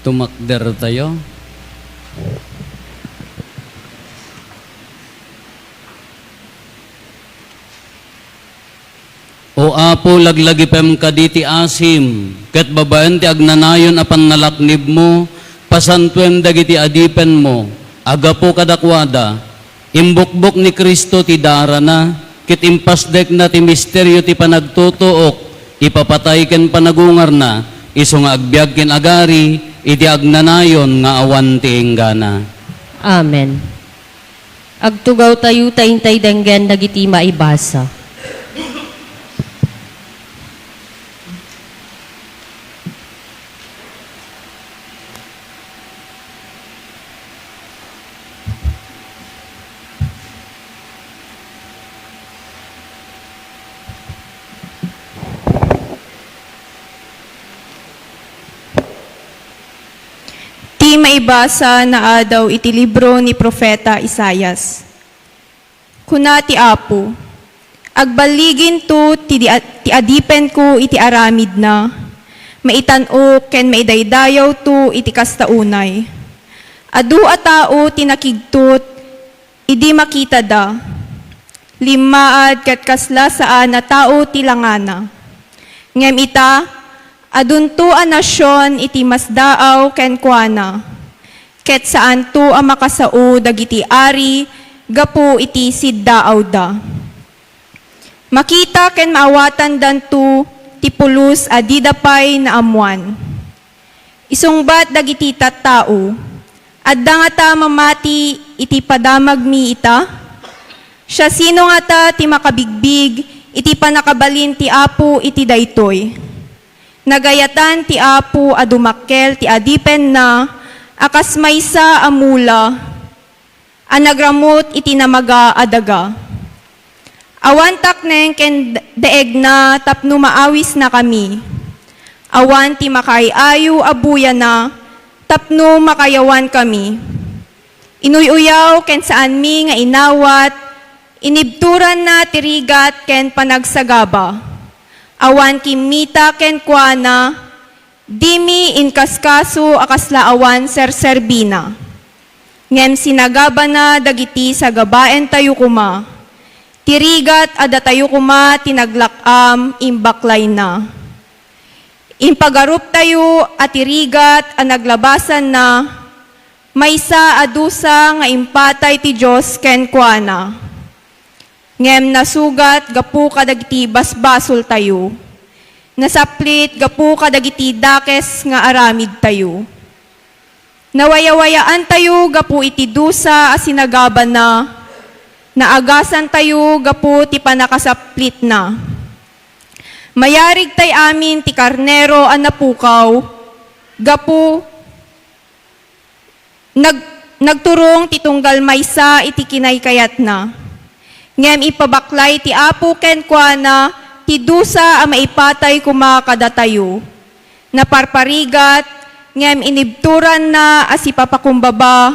Tumakder tayo. O apo laglagipem kaditi asim, ket babaen ti agnanayon apan nalaknib mo, pasantuem dagiti adipen mo, agapo kadakwada, imbukbok ni Kristo ti darana, ket impasdek na ti misteryo ti panagtutuok, ipapatay ken panagungar na, iso nga agbyag ken agari, iti agnanayon nga awan ti enggana. Amen. Agtugaw tayo tayintay denggen dagiti maibasa. Ti maibasa na adaw iti libro ni Propeta Isayas. Kuna ti Apo, agbaligin to ti adipen ko iti aramid na, maitan-o ken maidaydayaw to iti kastaunay. Adu a tao tinakigtot, idi makita da, limaad ket kasla saan na tao tilangana. Ngem ita, adunto a nasyon iti masdaaw ken kuana, ket saan to a makasao dagiti ari, gapu iti siddaaw da. Makita ken maawatan danto ti pulos a didapay na amuan. Isungbat dagiti tattao, adda nga ta mamati iti padamag mi ita, siya sino nga ta ti makabigbig iti panakabalin ti Apo iti daytoy. Nagayatan ti Apo adumakkel ti adipen na akas maysa amula anagramot iti namaga adaga. Awan takneng ken deeg na tapno maawis na kami. Awan ti makaiayo abuya na tapno makayawan kami. Inuyaw ken saan mi nga inawat inibturan na tirigat ken panagsagaba. Awan kimita ken kuana, dimi inkaskaso akasla awan serserbina. Ngem sinagaba na dagiti sa gabaen tayo kuma, tirigat ada tayo kuma tinaglakam imbaklay na. Impagarup tayo at tirigat ang naglabasan na, maysa adusa nga impatay ti Diyos ken kuana. Ngem nasugat gapu kadagiti basbasol tayo. Nasaplit gapu kadagiti dakes nga aramid tayo. Nawayawayaan tayo gapu iti dusa a sinagaban na, naagasan tayo gapu ti panakasaplit na. Mayarig tay amin ti karnero a napukaw, gapu nagturong ti tunggal maysa iti kinaykayat na. Ngem ipabaklay ti Apo ken kuana, ti dusa a maipatay kumakadatayo. Naparparigat, ngem inibturan na as ipapakumbaba,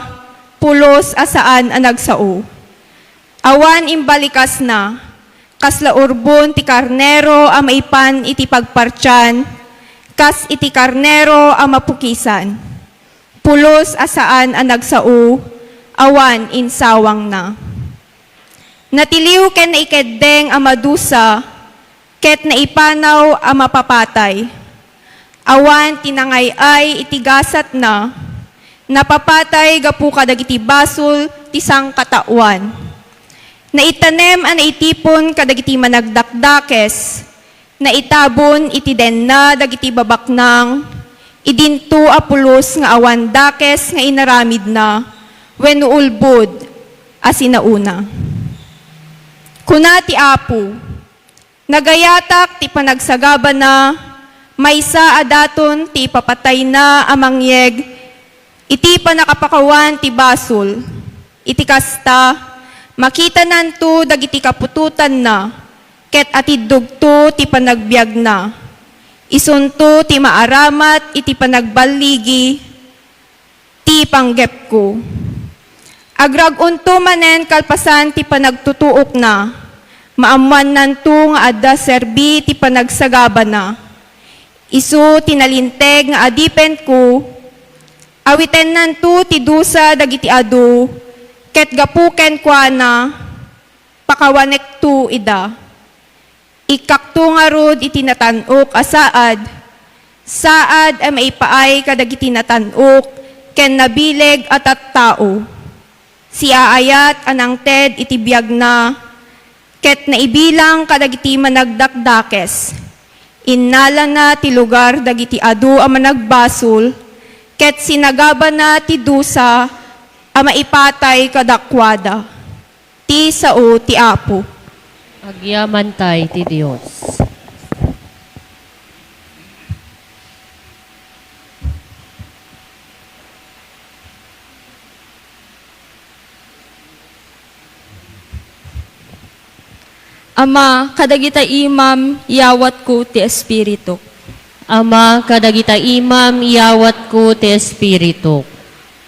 pulos asaan a nagsao. Awan imbalikas na, kasla urbon ti karnero a maipan iti pagpartiyan, kas iti karnero a mapukisan. Pulos asaan a nagsao, awan insawang na. Natiliw ken naikeddeng a madusa, ket naipanaw a mapapatay. Awan tinangay-ay itigasat na, napapatay gapu kadagiti basol ti sangkatauan. Naitanem a naitipon kadagiti managdakdakes, naitabon iti denna dagiti babaknang, idinto a pulos nga awan dakes nga inaramid na, wenno ulbod a sinauna. Kuna ti Apo, nagayatak ti panagsagaba na, maysa adaton ti papatay na amangyeg, iti panakapakawan ti basol, iti kasta, makita nanto dagiti kapututan na, ket atidugto ti panagbiag na, isunto ti maaramat iti panagbaligi, ti panggep ko. Agragunto manen kalpasan ti panagtutuok na, maamuan nanto nga adda serbi ti panagsagaba na. Isu tinalinteg nga adipen ko, Awiten nanto ti dusa dagiti adu, ket gapuken kuana, pakawanek tu ida. Ikakto nga rod iti natanok asaad, saad ay maipaay kadagiti natanok, ken nabileg at tao. Si aayat anang ted iti biyag na, ket naibilang kadagiti managdakdakes. Innala na ti lugar dagiti adu ang managbasol, ket sinagaba na ti dusa ang maipatay kadakwada. Ti sao ti Apo. Agyamantay ti Dios. Ama, kadagita imam, yawat ko ti Espiritu. Ama, kadagita imam, iyawat ko ti Espiritu.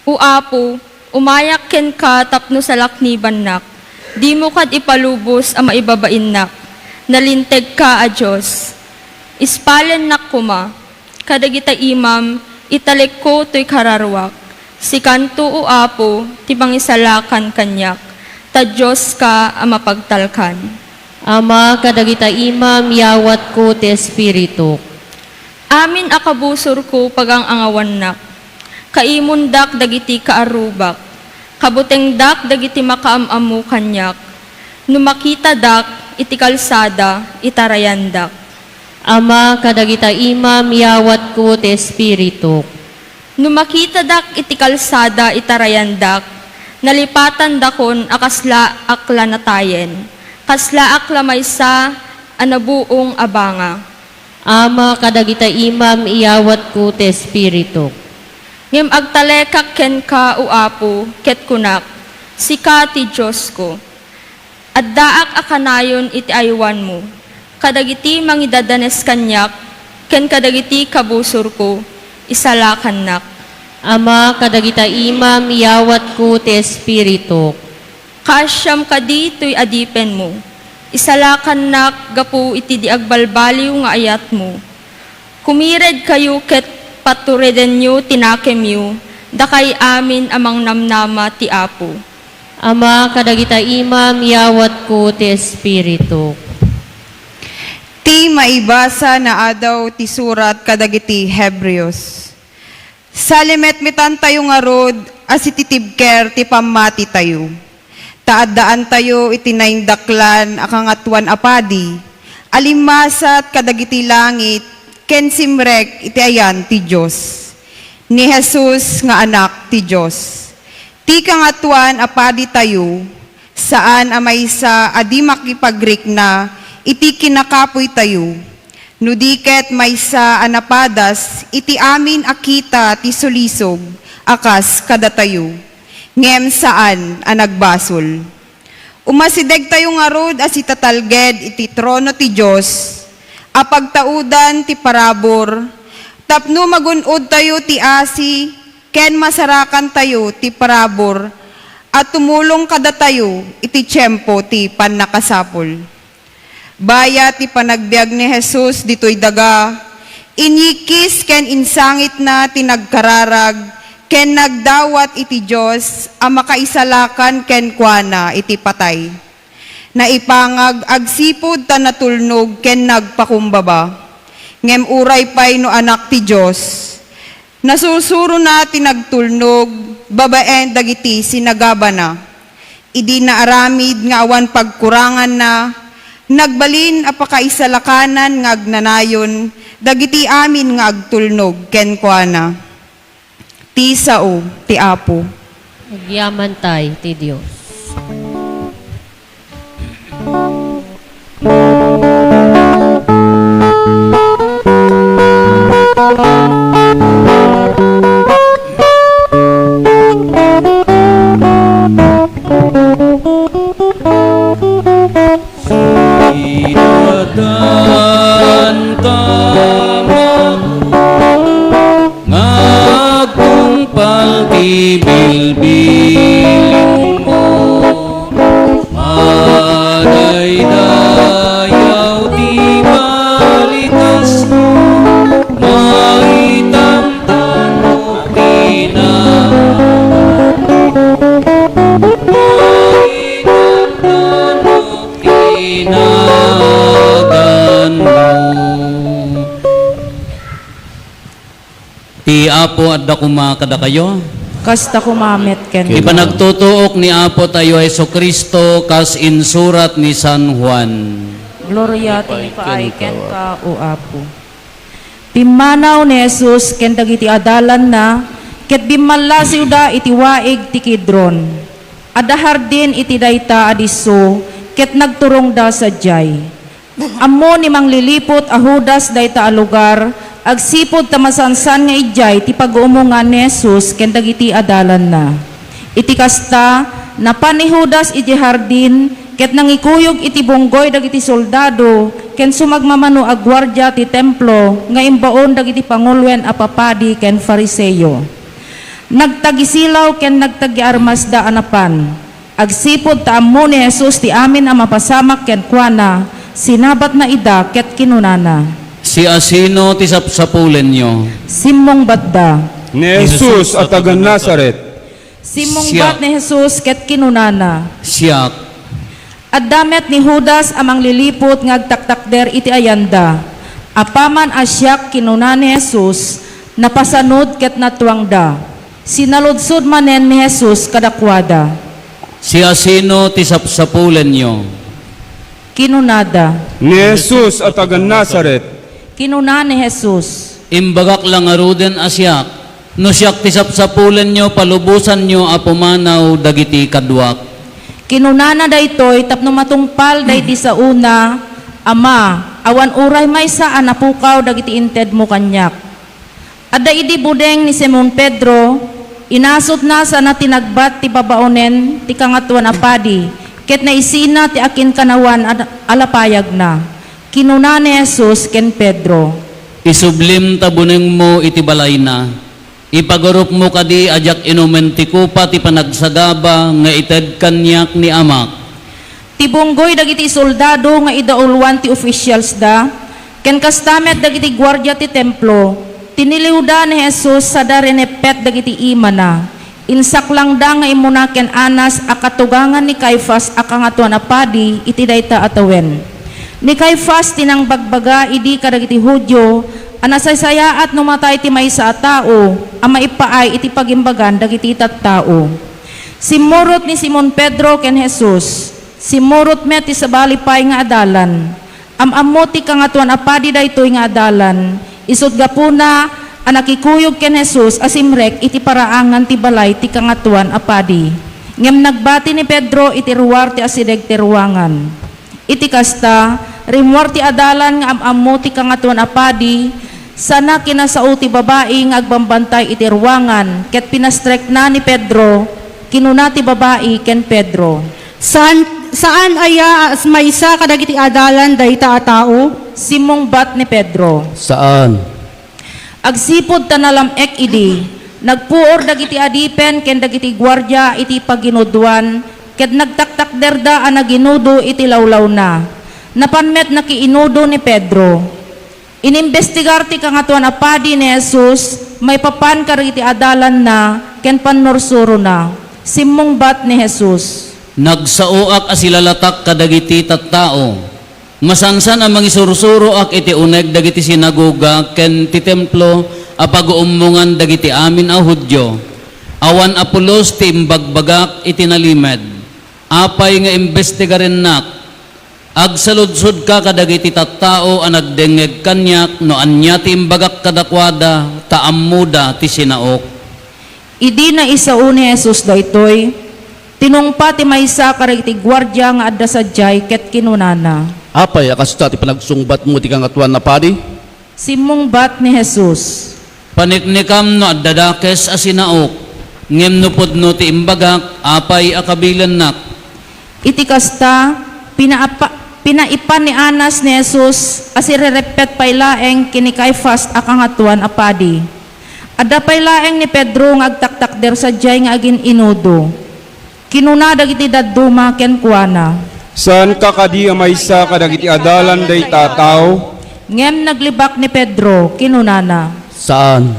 O Apo, umayak ken ka tapno sa lakniban nak. Di mo kad ipalubos ang maibabain nak. Nalinteg ka a Diyos. Ispalen nak kuma. Kadagita imam, italik ko to'y kararwak. Si kanto o Apo, ti pangisalakan kanyak. Ta Diyos ka ang mapagtalkan. Ama, kadagita imam, iyawat ko ti Espiritu. Amin akabusor ko pagang angawan nak. Kaimundak dagiti kaarubak. Kabuteng dak dagiti makaamamu kanyak. Numakita dak iti kalsada itarayandak. Ama, kadagita imam, iyawat ko ti Espiritu. Numakita dak iti kalsada itarayandak. Nalipatan dakon akasla akla natayen. Kasla akla maysa anabuong abanga. Ama, kadagita imam, iyawat ko ti Espiritu. Ngem agtalekak ken ka o Apo, ket kunak, sika ti Diyos ko. At daak akanayon iti aywan mo, kadagiti mangidadanes kanyak, ken kadagiti kabusor ko, isalakan nak. Ama, kadagita imam, iyawat ko ti Espiritu. Kasyam kadito'y adipen mo, isalakan nak gapu iti di agbalbaliw nga ayat mo. Kumired kayo ket patureden nyo tinakem yu, dakay amin amang namnama ti Apo. Ama, kadagita imam, iyawat ko ti Espiritu. Ti maibasa na adaw ti surat kadagiti Hebreos. Salimet mitan tayo nga rod, as ititibker ti pamati tayo. Taadaan tayo itinaindaklan akangatuan apadi, alimasat kadagiti langit, ken simrek iti ayan ti Diyos. Ni Jesus nga anak ti Diyos. Ti kangatuan apadi tayo, saan amaysa adi makipagrik na, iti kinakapoy tayo. Nudiket maysa anapadas, iti amin akita ti sulisog, akas kada tayo. Ngem saan anagbasol. Umasideg tayo nga rod as itatalged iti trono ti Diyos, apagtaudan ti parabor, tapno magunod tayo ti asi, ken masarakan tayo ti parabor, at tumulong kada tayo iti tiyempo ti pannakasapol. Baya ti panagbiag ni Jesus dito'y daga, inyikis ken insangit na tinagkararag, ken nagdawat iti Diyos, ang makaisalakan ken kuana iti patay. Naipangag agsipod ta natulnog ken nagpakumbaba. Ngem uray pay no anak ti Diyos. Nasusuro na tinagtulnog, babaen dagiti sinagaba na. Idi na aramid nga awan pagkurangan na, nagbalin apakaisalakanan nga agnanayon, dagiti amin nga agtulnog ken kuana. Ti sao ti Apo. Agyamantay ti Dios. Idadan kamo ngagkong pagbibilbilin mo adda kuma kada kayo. Kasta kumamet ken Ipanagtutuok ni Apo tayo Heso Kristo kas insurat ni San Juan. Gloria ti paay ken ka o Apo. Pimmanaw ni Jesus ken dagiti adalan na ket bimmalla siuda iti waig ti Kidron. Adahar din iti dayta adiso ket nagturong da sadyay. Ammo ni manglilipot a Judas dayta a lugar agsipod tamasansan nga ijay ti pag-uumongan ni Jesus ken dagiti adalan na. Iti kasta napan ni Judas iti hardin ket nangikuyog iti bunggoy dagiti soldado ken sumagmamano a gwardiya ti templo nga imbaon dagiti pangulwen a papadi ken fariseyo. Nagtagisilaw ken nagtagiarmas da anapan. Agsipod ta ammo ni Jesus ti amin a mapasamak ken kuana sinabat na ida ket kinunana. Si asino ti sapsapulen nyo. Simong batda. Ni Jesus at taga Nazaret. Simong Siya. bat ni Jesus ket kinunana. Siyak. At damet ni Judas amang lilipot ngagtaktakder iti ayanda. Apaman asyak kinuna ni Jesus napasanod ket natuangda. Sinaludsod manen ni Jesus kadakwada. Si asino ti sapsapulen nyo. Kinunada. Ni Jesus at taga Nazaret. Kinuna ni Jesus. Imbagak lang aruden asyak. No siyak ti sapsapulen nyo, palubusan nyo apumanaw dagiti kadwak. Kinunana daytoy tapno matungpal dayti sa una, Ama, awan uray may sa anapukaw dagiti inted mo kanyak. Adda idi budeng ni Simon Pedro, inasot na sa natinagbat ti babaonen ti kangatuan apadi, ket naisina ti akin kanawan alapayag na. Kinuna ni Jesus ken Pedro. Isublim tabuning mo iti balay na. Ipagarup mo kadi ajak inumen ti kupa ti panagsagaba nga ited kanyak ni amak. Tibunggoy dagiti soldado nga idaulwan ti officials da, ken kastamet dagiti gwardiya ti templo, tiniliwda ni Jesus sa darenepet dagiti imana. Insaklang da nga imuna ken Anas a katugangan ni Caiphas a kangatuan apadi iti dayta atawen. Ni Caiphas tinang bagbaga idi kadagiti Hudyo anasaysayaat numatay ti maysa a tao a maipaay iti pagimbagan dagiti tattao. Simurot ni Simon Pedro ken Jesus. Simurot met ti sabalipay nga adalan. Amammo ti kangatuan apadi daytoy nga adalan. Isut gapuna a nakikuyog ken Jesus asimrek iti paraangan ti balay ti kangatuan apadi. Ngem nagbati ni Pedro iti ruwar ti asideg ti ruwangan. Iti kasta, rimwar ti adalan nga amammo ti kangatuan apadi, sana kinasao ti babae nga agbambantay iti ruwangan, ket pinastrek na ni Pedro, kinuna ti babae ken Pedro. Saan aya as maysa kadagiti adalan dayta a tao? Simong bat ni Pedro. Saan? Agsipod tanalam-ek idi, nagpuor dagiti adipen ken dagiti gwardiya iti paginuduan, ket nagtaktakder da a naginudo iti lawlaw na. Napanmet nakiinudo ni Pedro. Inimbestigar ti kangatuan apadi ni Jesus, may papan kariti adalan na, ken panursuro na. Simong bat ni Jesus. Nagsauak asilalatak kadagiti tattao. Masansan ang mangisurusuro ak iti uneg dagiti sinagoga ken ti templo a pag-uumungan dagiti amin a Hudyo. Awan apulos ti imbagbagak iti nalimed. Apay nga imbestigarin nak, agsaludsod ka kadagiti tattao ang nagdengeg kanyak no anya ti imbagak kadakwada taammuda ti sinaok. Idi na isao ni Jesus daytoy, tinungpa ti maysa kariti gwardiya nga adda sadyay ket kinunana. Apay akasta ti panagsungbat mo ti kangatuan na padi? Simong bat ni Jesus. Paniknikam no addadakes a sinaok, ngem no pudno ti imbagak apay akabilan nak. Iti kasta, pinaipan ni Anas ni Jesus asirerepet paylaeng kini Caiphas a kangatuan apadi. Adda paylaeng ni Pedro ngagtaktakder sadyay nga agin inudo. Kinuna dagiti dadduma ken kuana. Saan ka kadi maysa kadagiti adalan dayta tao? Ngem naglibak ni Pedro, kinunana. Saan?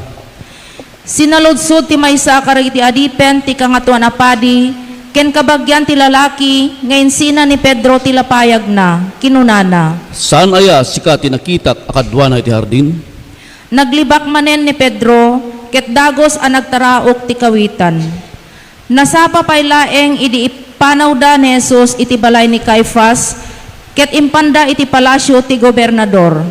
Sinaludsod ti maysa kariti adipen ti kangatuan apadi, ken kabagyan ti lalaki, ngayon sina ni Pedro ti lapayag na, kinunana. Saan aya sika tinakitak akadwana iti hardin? Naglibak manen ni Pedro, ket dagos a nagtaraok ti kawitan. Nasapa pay laeng idi ipanaw da ni Jesus iti balay ni Caifas, ket impanda iti palasyo ti gobernador.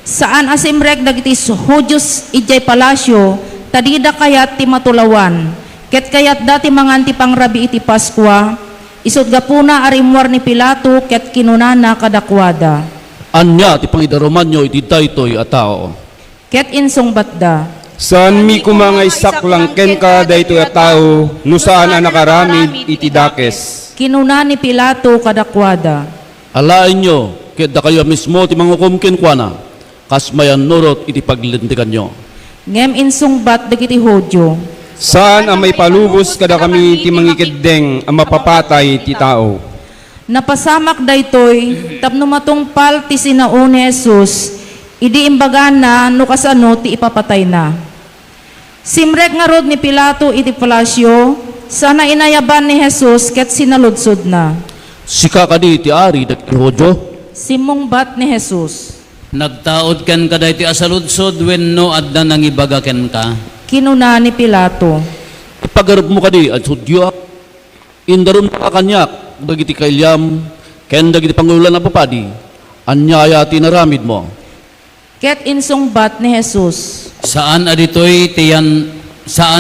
Saan asimrek dagiti Hudyos ijay palasyo, tadida kayat ti matulawan, ket kayat dati mangan ti pangrabi iti Paskwa, isod gapuna arimwar ni Pilato ket kinunana kadakwada. Anya ti pangidaruman nyo iti daytoy a tao. Ket insungbat da, Saan mi kumangay saklang ken ka dayto a tao, no saan ang nakaramid iti dakes. kinuna ni Pilato kadakwada. Alain nyo, ket da kayo mismo ti mangukum kenkwana, kas mayan nurot iti paglintikan nyo. Ngem insungbat dagiti Hudyo, Saan ang may palubos kada kami ti mangikeddeng ang mapapatay ti tao. napasamak daytoy tapno matungpal ti sinao ni Jesus, idi imbagan na no kasano ti ipapatay na. Simrek nga rod ni Pilato iti palasyo, sana inayaban ni Jesus ket sinaludsod na. Sika kadi ti ari dagiti Hudyo. Simungbat ni Jesus, Nagtaod ken kaday ti asaludsod wenno adda nangibaga ken ka. kinuna ni Pilato, Ipagarap mo kadi at Hudyo, indarum ka kanyak, dagiti kailyam, ken dagiti pangulan na papadi, anyaya tinaramid mo. ket insungbat ni Jesus, Saan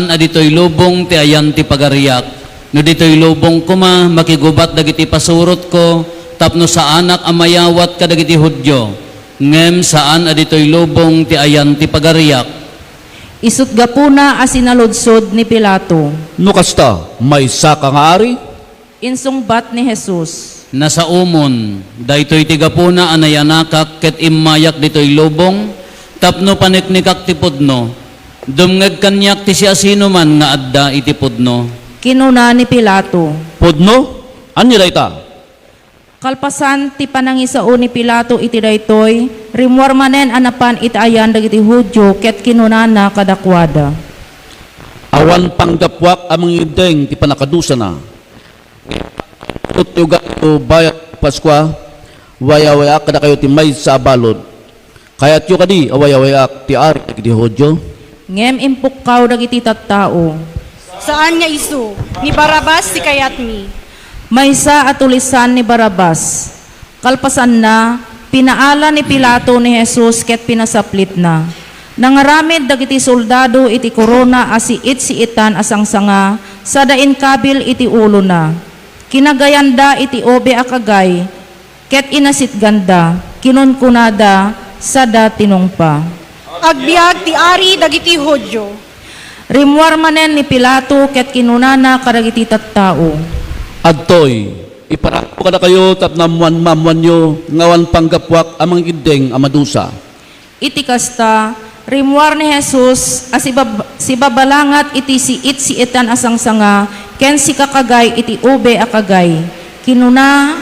aditoy lubong ti ayan ti pagariyak. No ditoy lubong kuma makigubat dagiti pasurot ko tapno sa anak amayawat ka dagiti Hudyo. Ngem saan aditoy lubong ti ayan ti pagariyak. isut gapuna a sinaludsod ni Pilato. No kasta, may saka nga ari? Insungbat ni Jesus, Nasa umon daytoy ti gapuna anayanakak ket immayak ditoy lubong tapno paniknikak ti pudno. Dumngeg kanyak ti siasino man nga adda iti pudno. kinuna ni Pilato. Pudno? Anya dayta? Kalpasan ti panangisao ni Pilato iti daytoy, rimwar manen anapan itayan dagiti Hudyo ket kinunana kadakwada. Awan panggapwak amang ideng ti panakadusa na. Tutuga ito bayat Paskwa, waya-waya kada kayo ti may sa balod. Kaya't yu kadi awaya-waya ti ari dagiti Hudyo. Ngem impukkaw dagiti tattao. Saan nga isu? Ni Barabas si kayatmi. Maysa at tulisan ni Barabas. Kalpasan na, pinaala ni Pilato ni Jesus ket pinasaplit na. Nangaramid dagiti soldado iti korona asiit-siitan asang sanga, sa dain kabil iti ulo na. Kinagayanda iti obe akagay, ket inasit ganda, kinunkunada, sada tinungpa. Agbiag ti ari dagiti Hudyo. Rimwar manen ni Pilato ket kinunana kadagiti tattao. Adtoy, iparako kada kayo tapnamuan mamuan nyo, ngawan panggapwak amang ideng amadusa. Iti kasta, rimwar ni Jesus si babalangat iti siit-siitan asang sanga, ken si kakagay iti ube akagay. Kinuna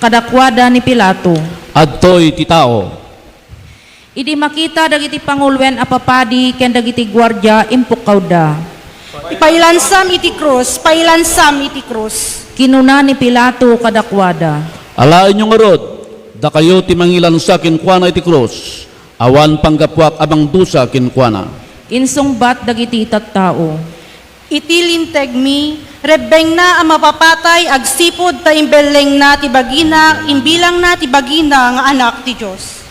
kadakwada ni Pilato. Adtoy ti tao. Idi makita dagiti pangulwen a papadi ken dagiti gwardiya impukkaw da. Ipailansam iti krus, pailansam iti krus. Kinuna ni Pilato kadakwada. Alain nyo nga rod, da kayo ti mangilan sa kinkwana iti krus, awan panggapwak abang dusa kinkwana. Insungbat dagiti tattao. Iti linteg mi, rebeng na ang mapapatay, agsipod ta imbeleng na ti bagina, imbilang na ti bagina nga anak ti Diyos.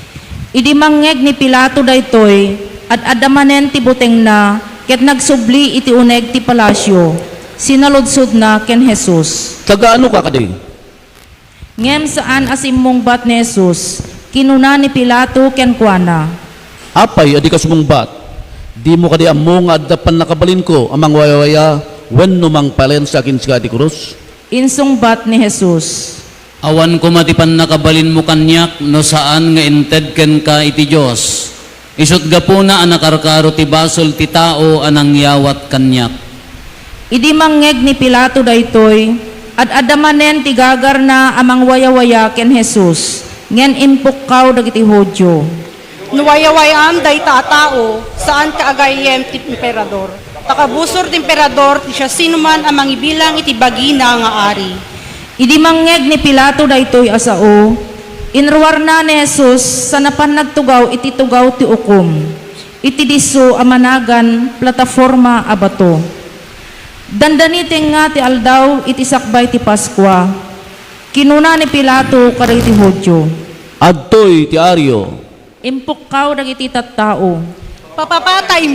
Idi mangeg ni Pilato daytoy, at adamanen ti buteng na, ket nagsubli iti uneg ti palasyo. Sinaludsod na ken Jesus. Tagaano ka kadi? Ngem saan asimong bat ni Jesus, kinuna ni Pilato ken kuana. Apay adi ka sumungbat, di mo kadi ammo nga addapan nakabalin ko amang waya-waya wenno mang palen sa akin sa di krus. Insungbat ni Jesus. Awan ko matipan nakabalin mo kanyak no saan nga inted ken ka iti Diyos. Isut gapuna anakarkaro ti basol ti tao anang yawat kanyak. Idi mangeg ni Pilato daytoy, at adamanen ti gagar na amang waya-waya ken Jesus, ngen impukkaw dagiti Hudyo. Nuwayawayam dayta tao, saan kaagayem ti emperador. Takabusor ti emperador, ti siya sinuman ang mangibilang iti bagina nga ari. Idi mangeg ni Pilato daytoy asao, inruwar na ni Jesus sa napan nagtugaw iti tugaw ti ukom. iti diso amanagan plataforma abato. Dandaniting nga ti aldaw iti sakbay ti Paskwa. Kinuna ni Pilato kadagiti Hudyo. Adtoy ti Aryo. Impukkaw dagiti tattao. Papapatay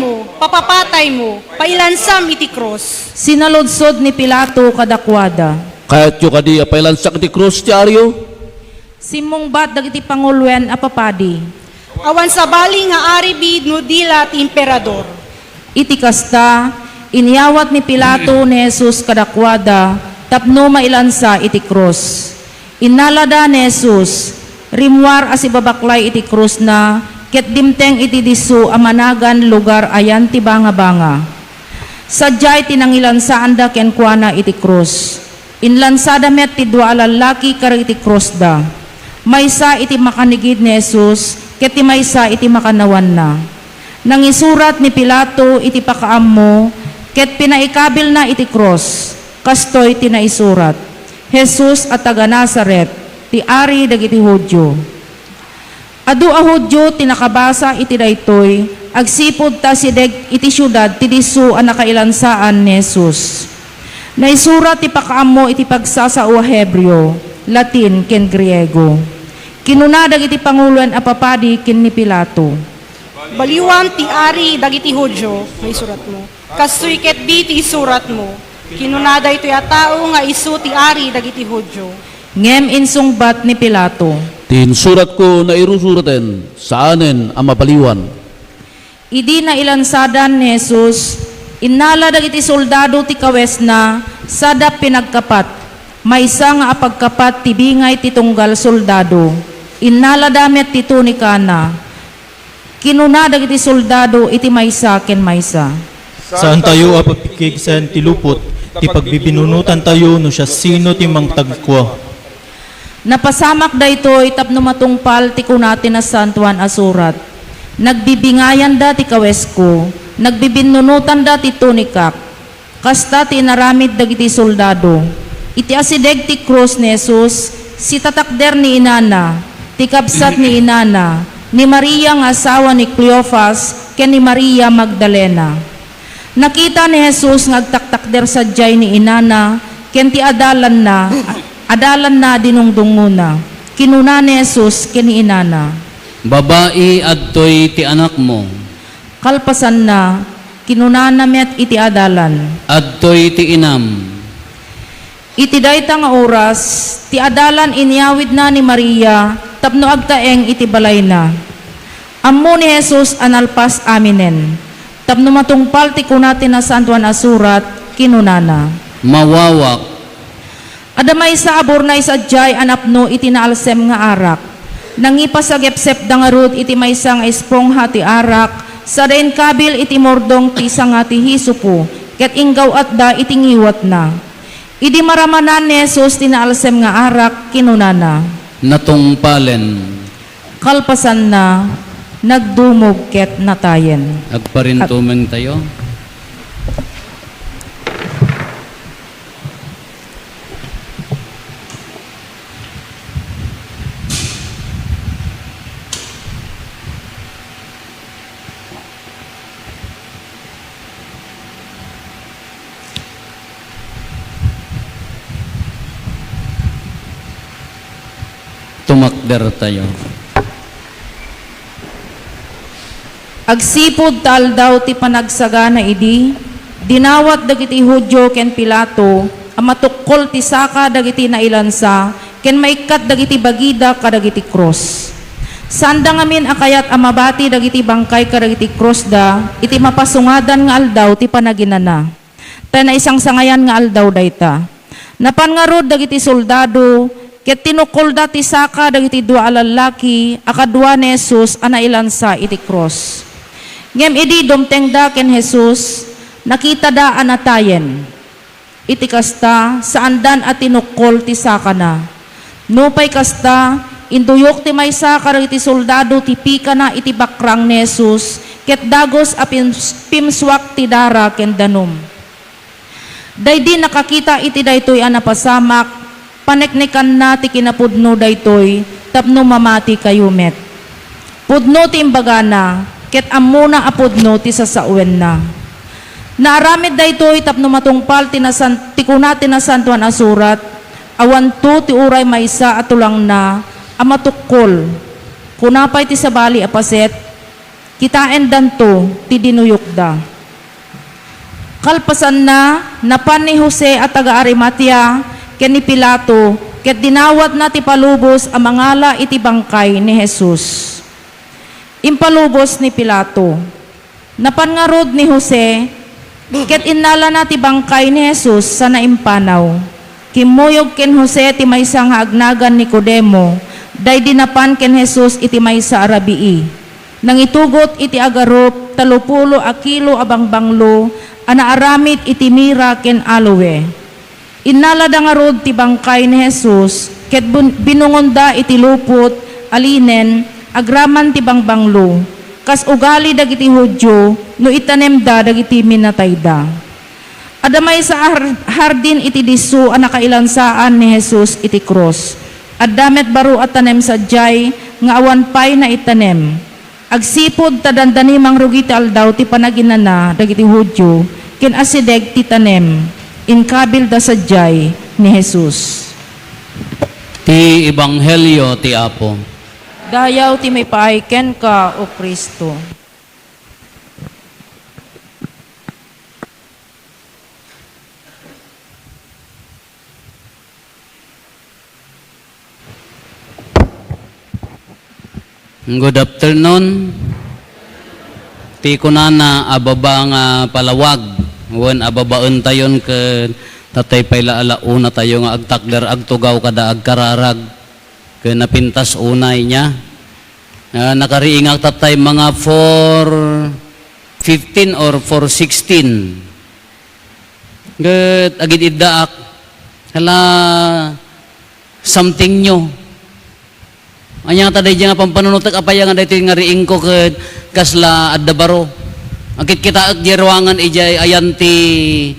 mo, pailansam iti cross. Sinalodsod ni Pilato kadakwada. Kaya't yu kadi apailansak ti krus ti Aryo. Simungbat dagiti pangulwen a papadi. Awan sa bali nga aribid no dila ti emperador. Iti kasta, inyawat ni Pilato ni Jesus kadakwada, tapno mailansa iti krus. Inalada ni Jesus, rimwar as ibabaklay iti krus na, ket dimteng iti disu amanagan lugar ayan ti banga-banga. Sadyay tinangilansaan da kenkwana iti krus. Inlansada met ti dua lalaki kar iti krus da. Maysa iti makanigid ni Jesus, ket ti maysa iti makanawan na. Nangisurat ni Pilato iti pakaam mo, ket pinaikabil na iti krus. Kastoy tinaisurat, Jesus at taga Nazaret, ti ari dagiti Hudyo. Adu a Hudyo tinakabasa iti daytoy, agsipod ta sideg iti syudad ti disu a nakailansaan ni Jesus. Naisurat ti pakaam mo iti pagsasao a Hebreo, Latin ken Griego. Kinunadag iti panguluan a papadi ken ni Pilato. Baliwan ti ari dagiti Hudyo, may surat mo. Kastoy ket di ti isurat mo. Kinunada ito tao nga isu ti ari dagiti Hudyo. Ngem insungbat ni Pilato. Tinsurat ko na irusuraten sa anen ang mapaliwan. Idi na ilansadan ni Jesus, inala dagiti soldado ti kawes na sada pinagkapat. Maysa nga apagkapat ti bingay ti tunggal soldado. Inala damet ti tunika na. Kinuna dagiti soldado iti maysa ken maysa. Saan tayo apapikig sa ti lupot, ti pagbibinunutan tayo no siya sino ti mangtagkwa. Napasamak daytoy tapno matungpal ti kunati na santuan asurat. Nagbibingayan da ti kawesko, nagbibinunutan da ti tunikak. Kasta ti naramid dagiti soldado. Iti asideg ti krus ni Jesus, si tatakder ni inana, ti kabsat ni inana, ni Maria nga asawa ni Cleophas, ken ni Maria Magdalena. Nakita ni Jesus nga agtaktakder sadyay ni inana, ken ti adalan na dinungdunguna. Kinuna ni Jesus ken ni inana. Babae, adtoy ti anak mo. Kalpasan na, kinuna met iti adalan. Adtoy ti inam. Iti dayta nga oras, ti adalan inyawid na ni Maria, tapno agtaeng iti balay na. Ammo ni Jesus analpas aminen. Tapno matungpal ti kunati na santuan asurat, kinunana. Mawawak. Adamay sa abor na isadjay anapno iti naalsem nga arak. Nangipasagepsep da nga rod iti maysa nga espongha ti arak, sa ren kabil iti mordong ti nga ti hisupo, ket inggaw at da iti ngiwat na. Idi maramanan ni Jesus tinaalsem nga arak, kinunana. Natungpalen. Kalpasan na, nagdumog ket natayen. Agparintumeng tayo. Tumakder tayo. Agsipod tal daw ti panagsagana idi, dinawat dagiti Hudyo ken Pilato, amatukkol ti saka dagiti nailansa, ken maikat dagiti bagida kadagiti cross. Sanda ngamin akayat amabati dagiti bangkay kadagiti cross da, iti mapasungadan nga aldaw ti panaginana. Ta na isang sangayan nga aldaw dayta. Napangarod dagiti soldado, ket tinukol dati saka dagiti dua lalaki, akadua ni Jesus ana ilansa iti cross. Ngem idi dumteng da ken Jesus, nakita da anatayen. Iti kasta saan dan at tinukol ti saka na. Nupay kasta induyok ti maysa kadagiti soldado ti pika na iti bakrang ni Jesus, ket dagos a pimswak ti dara ken danum. Daydi nakakita iti daytoy anapasamak, paneknekan na ti kinapudno daytoy, tapno mamati kayo met. Pudno ti imbagana, ket amuna apodno ti sasawen na. Naaramid daytoy tapno matungpal tikuna tinasantuan a surat, awan to ti uray maysa at tulang na amatukol. Kunapay ti sabali apaset, kitaen danto ti dinuyok da. Kalpasan na, napan ni Jose at taga Arimatea, ken ni Pilato, ket dinawat na ti palubos ang mangala iti bangkay ni Jesus. Impalubos ni Pilato. Napan nga rod ni Jose, ket innala na ti bangkay ni Jesus sa naimpanaw. Kimuyog ken Jose ti maysa nga agnagan ni Nicodemo, day dinapan ken Jesus iti maysa arabii. Nang itugot iti agarop, 30 kilo abang banglo, anaaramid iti mira ken aloe. Innala da nga rod ti bangkay ni Jesus, ket binungonda iti lupot, alinen, agraman ti bangbanglo, kas ugali dagiti Hudyo, no itanem da dagiti minatay da. Adamay sa hardin iti disu ang nakailansaan ni Jesus iti cross. Addamet baro at tanem sa jay, nga awan pay na itanem. Agsipod tadandani mangrugi ti aldaw ti panaginana dagiti Hudyo, ken asideg ti tanem, inkabil da sa jay ni Jesus. Ti Ebanghelyo ti Apo. Dayaw ti may paay ken ka, O Kristo. Good afternoon. Ti kunana ababa nga palawag. Wen ababaen tayon ke tatay payla alauna tayo nga agtakder agtugaw kada agkararag ke napintas unay niya. Nakariingak tatay mga 4:15 or 4:16. Get agid iddaak. Hala something new. Anya taday nga pampanunutag apaya nga daytoy nga riing ko ket kasla adda baro. Akit kita at ruangan ijay ayanti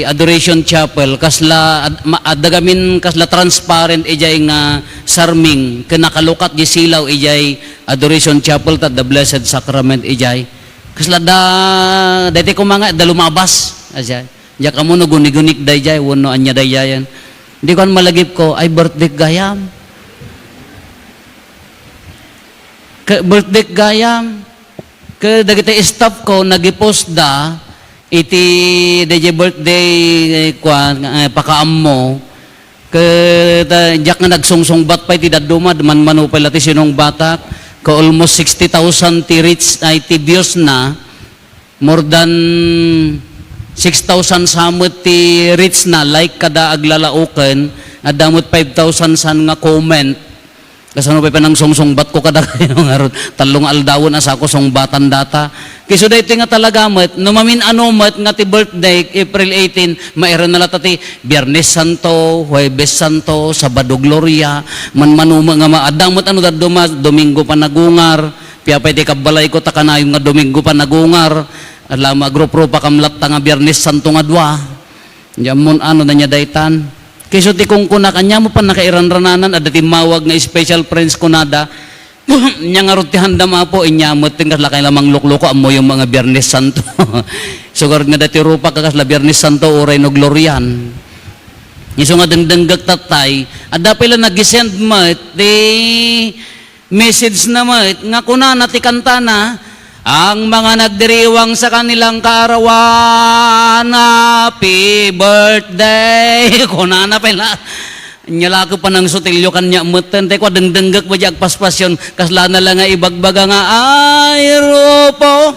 Adoration Chapel kasla adagamin kasla transparent ijay nga sarming kinakalukat di silaw ijay Adoration Chapel ta the Blessed Sacrament ijay. Kasla daytoy ko mga da lumabas asya. Ya kamo no guni-gunik dayjay wenno anya dayjayan. Di kon malagip ko ay birthday gayam. Ke birthday gayam ke dagiti staff ko nagipost da iti DJ birthday pakaam mo ke jak nga nagsungsungbat pa iti dadumad man manupay lati sinong batak ka almost 60,000 ti reach ay ti views na more than 6,000 samot ti reach na like kada aglalauken adamot 5,000 san nga comment. Kasano pa nang sungsungbat ko kada kayo nga ron. Talong aldawon asa ko sungbatan data. Kiso dayto nga talaga met, numamin ano met nga ti birthday April 18, mairon na lata ti Biyernes Santo, Huwebes Santo, Sabado Gloria, manmanuma nga maadamot ano da Domingo pa nagungar, piyapay ti kabalay ko takanayon nga Domingo pa nagungar, alama grupo pa kamlat nga Biyernes Santo nga dua. Diamon ano na niya daytan. Kiso ti kung kuna kanya mo pa nakairanrananan at mawag nga special friends kunada nya nga roti handam po inyamot ting kasla kay lamang lukloko amo yung mga Biyernes Santo. Sugar nga dati rupa kasla Biyernes Santo oray no glorian. Iso nga dengdenggak tatay at dapay lang nag-send mat di message na mat nga kuna nati kantana ang mga nagdiriwang sa kanilang kaarawan, happy birthday. Kunana pala. Nyala ko pa ng sutilyo kanya mutan. Tay ko dengdenggak ba di agpaspasyon. Kasla na lang nga ibagbaga nga ay rupo.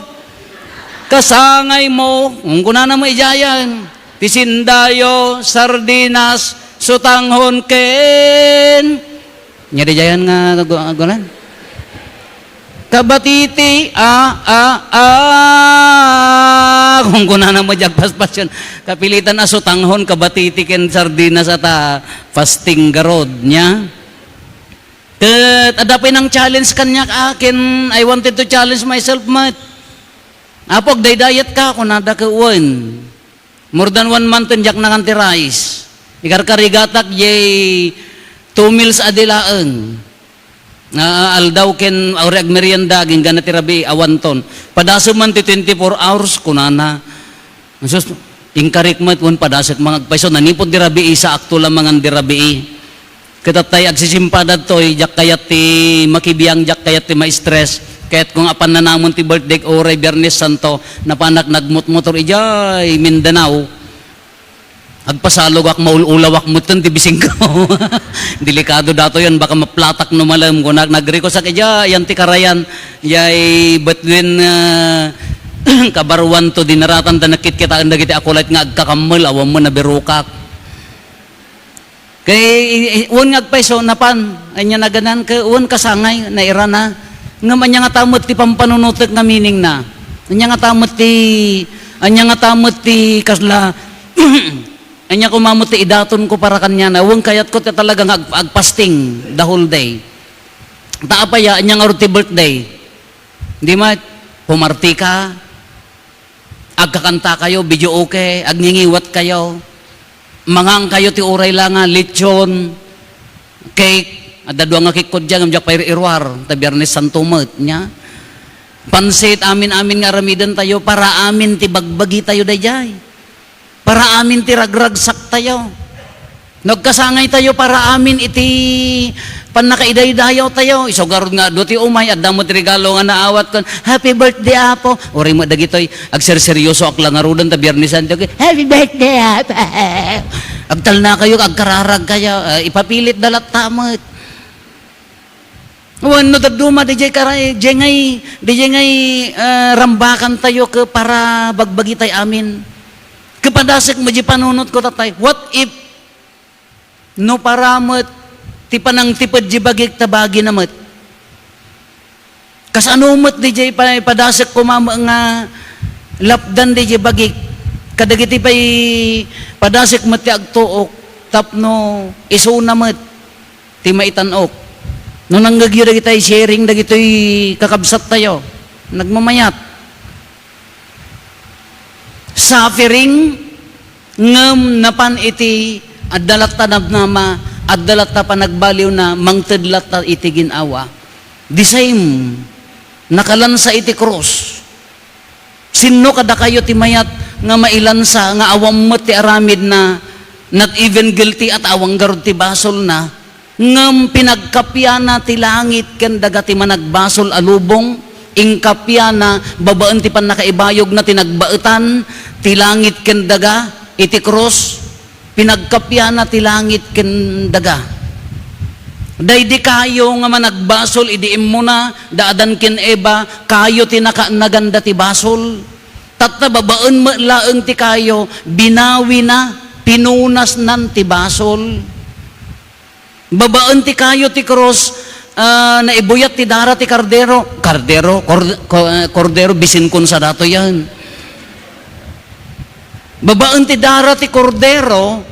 Kasangay mo. Kung kunana mo ijayan. Tisindayo, sardinas, sutanghon ken. Nya di jayan nga gulan. Kabatiti, kung kunana mo diyag paspasyon, kapilitan aso tanghon, kabatiti ken sardinas at fasting garod niya. Adapay ng challenge kanya akin, I wanted to challenge myself, mat. Apog, day-diet ka, kunada ka uwan. More than 1 month and jak na kanti rice. Ikarkarigatak, yay, 2 meals adilaan. aldaw ken aureg merienda ging ganati rabi awanton. Padasem man ti 24 hours kunana. Sus ingkarik mat kun padasek mga agpaiso nanipod di rabi sa akto lamang ang di rabi. Katatay agsisimpadad toy jak kayat ti makibiyang jak kayat ti ma-stress. Kaya't kung apan na namon ti birthday oray Biyernes Santo napanak nagmut-motor ijay Mindanao. Agpasalog ak maululawak mutan ti bising ko. Delikado dato yan baka maplatak no malam ko nagriko sa kaya yan ti karayan yay between kabaruan to dinaratan ta nakit kita dagiti akulat nga agkakamal awam mo na berukak. Kay un ngagpaiso napan anya naganan ke un kasangay na irana nga anya nga tamot ti pampanunutek nga meaning na. Anya nga tamot ti kasla anya ko mamot ti idaton ko para kanya na un kayat ko ti talagang agpasting the whole day. Taapaya anya nga ti birthday. Di ma pumarti ka agkakanta kayo, video okay, agningiwat kayo. Mangang kayo ti uray lang nga lechon, cake, ada dua nga kikod dyan, amjak pair irwar, ta Biyernes Santo mat nya. Pansit amin nga ramidan tayo para amin ti bagbagi tayo dayjay. Para amin ti ragragsak tayo. Nagkasangay tayo para amin iti panakaiday-dayaw tayo. Isogarod nga do ti umay at damot regalo nga naawat kon. Happy birthday apo. Ori mo dagitoy agserseryoso ak lang arudan ta Biyernes Santo. Happy birthday apo. Agtal na kayo agkararag kayo. Ipapilit dalat tamot. Wano tagduma DJ karay DJ ngay rambakan tayo ke para bagbagi tayo amin. Kepadasek mo di panunot ko tatay. What if no paramot ti panang tipad di bagik tabagi namat. Kasanumot DJ padasek ko mama nga lapdan DJ bagik. Kadagiti pay padasek mo ti agtuok tapno isunamat ti maitanok. Nung nanggagyo na kita sharing na gito'y kakabsat tayo. Nagmamayat. Suffering ngem napan iti adalat tanab nama adalat ta panagbaliw na mangtedlat ta iti ginawa. The same. Nakalansa iti cross. Sino kada kayo ti mayat nga mailansa nga awam mo ti aramid na not even guilty at awang garod ti basol na ngem pinagkapyana ti langit ken dagati managbasol alubong ingkapyana babaan ti pan nakaibayog na tinagbaetan ti langit ken daga iti cross pinagkapyana ti langit ken daga daydi kayo nga managbasol idiim mo na daadan ken eba kayo ti naganda ti basol tatta babaan mo laeng ti kayo binawi na pinunas nan ti basol. Babaan ti kayo ti cross na ibuyat ti dara ti kordero bisin kun sa dato yan. Babaan ti dara ti kordero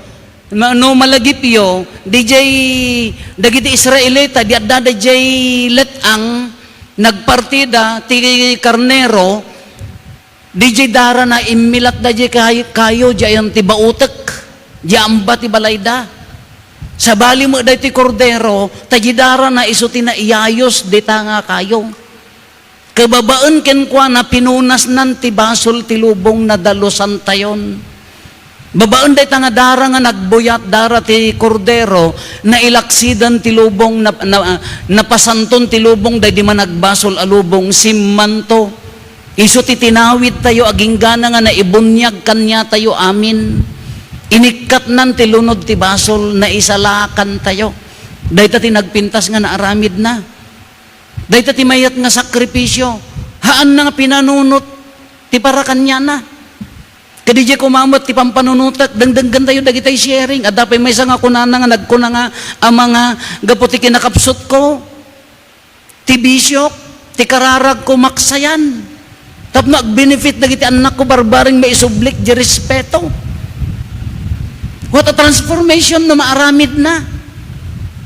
no malagipyo DJ dagiti Israelita di adda DJ letang nagpartida ti karnero DJ dara na imilat da DJ kayo diyan ti bautek diamba ti balayda. Sa bali mo dahi ti kordero, tajidara na isuti na iyayos, dita nga kayo. Kababaan ken kwa na pinunas nan ti basol ti lubong na dalusan tayon. Babaan dahi nga dara nga nagbuyat dara ti kordero, na ilaksidan ti lubong, napasanton ti lubong, dahi di man nagbasol alubong, simmanto. Isuti tinawid tayo, aging gana nga na ibunyag kanya tayo amin. Inikat nan ti lunod ti basol na isalakan tayo. Dahita ti nagpintas nga naaramid na. Dahita ti mayat nga sakripisyo. Haan na nga pinanunot ti para kanya na. Kadijay kumamot ti pampanunutak dangdanggan tayo dagitay sharing. At dapay may nga kunana nga nagkuna nga ang mga gaputi kinakapsot ko. Ti bisyok, ti kararag ko maksayan. Tapno ag-benefit dagiti anak ko barbaring may isublik di respeto. What a transformation no maaramid na.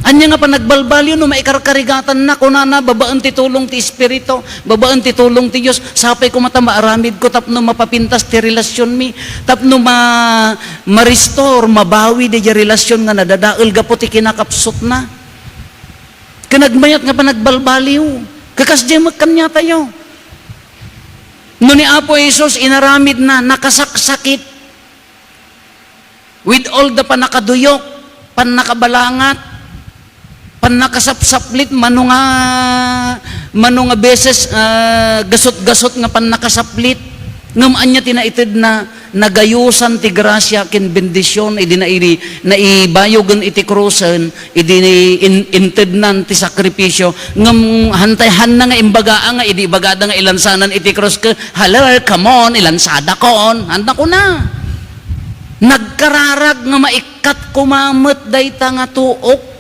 Anya nga pa nagbalbalyo no maikarkarigatan na kunana babaan ti tulong ti Espiritu, babaan ti tulong ti Dios. Sapay ko mata maaramid ko tapno mapapintas ti relasyon mi, tapno ma-restore, mabawi di relasyon nga nadadael gapo ti kinakapsot na. Kanagmayat nga pa nagbalbaliw. Kakasdi magkanya tayo. No ni Apo Jesus, inaramid na, nakasaksakit. With all the panakaduyok, panakabalangat, panakasapsaplit, manunga beses, gasot-gasot nga panakasaplit. Ngamaan niya tinaitid na nagayusan ti grasya kin bendisyon, idi na ibayogan iti krusen, idi intednan ti sakripisyo, ngam hantayhan na nga imbaga nga, idi bagada nga ilansanan iti krus ke, halar, come on, ilansada kon, handa ko na. Nagkararag nga maikat kumamot dayta nga tuok.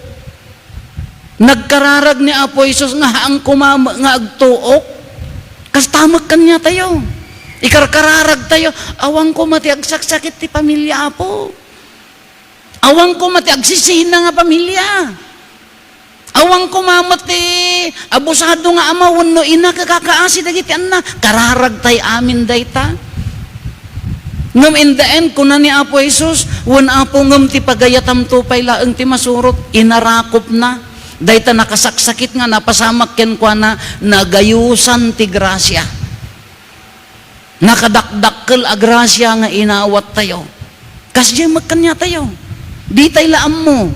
Nagkararag ni Apo Jesus nga haang kumamot nga agtuok. Kastamag kanya tayo. Ikarkararag tayo, awang ko mati agsaksakit ti pamilya Apo. Awang ko mati agsisina nga pamilya. Awang ko mamati abusado nga ama wenno ina kakakaasi dagiti anna. Kararag tay amin dayta. Ngam in the end, kuna ni Apo Jesus, wan Apo ngam ti pagayatam tupay laeng ti masurot, inarakop na. Dayta nakasaksakit nga, napasamak ken kwa na, nagayusan ti grasya. Nakadakdakkel a grasya nga inawat tayo. Kasya magkanya tayo. Di tayo laam mo.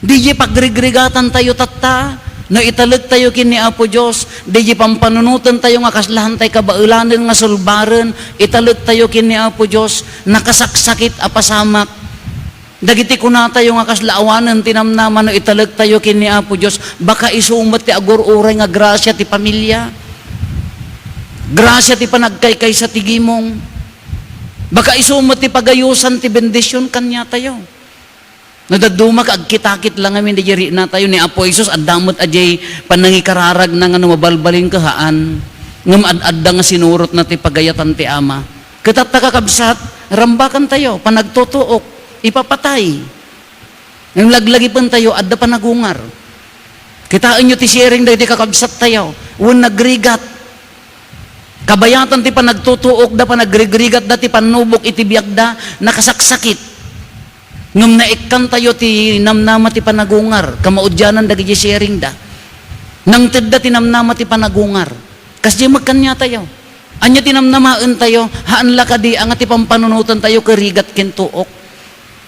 Di pagrigrigatan tayo tatta. No italag tayo kini Apo Diyos, di pampanunutan tayo nga kaslahan tayo kabaulanan nga sulbaran, italag tayo kini Apo Diyos, nakasaksakit apasamak. Dagiti kuna tayo nga kaslaawanan tinamnaman no italag tayo kini Apo Diyos, baka isumat ti agur-uray nga grasya ti pamilya. Grasya ti panagkaykay sa tigimong. Baka isumat ti pagayusan ti bendisyon kanya tayo. Nadadumak agkitakit lang amin di jari na tayo ni Apo Jesus at damot ajay panangikararag na nga mabalbalin kahaan ngam ad-adda nga sinurot na ti pagayatan ti ama. Katat nakakabsat, rambakan tayo, panagtutuok, ipapatay. Yung laglagi pan tayo, adda panagungar. Kitaan nyo ti sharing dahi di kakabsat tayo, un nagrigat. Kabayatan ti panagtutuok da panagrigrigat da ti panubok iti biyak da, nakasaksakit. Ngam naikkan tayo ti namnama ti panagungar, kamaudyanan dagi sharing da. Nang tidda ti namnama ti panagungar. Kasi magkanya tayo. Anya ti namnamaan tayo, haan lakadi ang ti pampanunutan tayo karigat kentuok.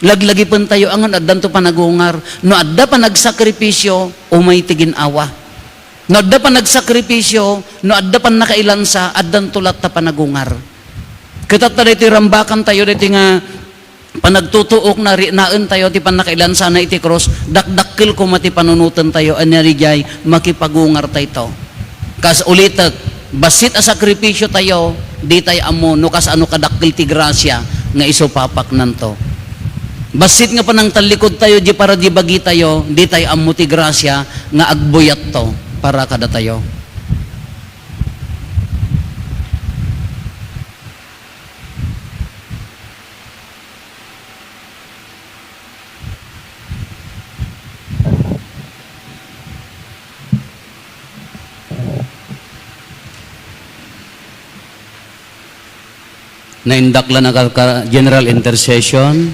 Laglagi pan tayo angan addan to panagungar. No adda pa nagsakripisyo, umay ti ginawa. No adda pa nagsakripisyo, no adda pa nakailansa, addan tulat ta panagungar. Katat tayo ti rambakan tayo diti nga panagtutuok na rinaan tayo ti panakailan sana iti cross, dakdakkel ko mati panunutan tayo anarigay makipagungar tayo. Kas ulitak, basit a sakripisyo tayo, di tayo amo, no kas ano kadakkel ti grasya nga isupapak nanto. Basit nga panang talikod tayo, di para di bagi tayo, di tayo amo ti grasya nga agbuyat to para kada tayo. Naindakla na general intercession.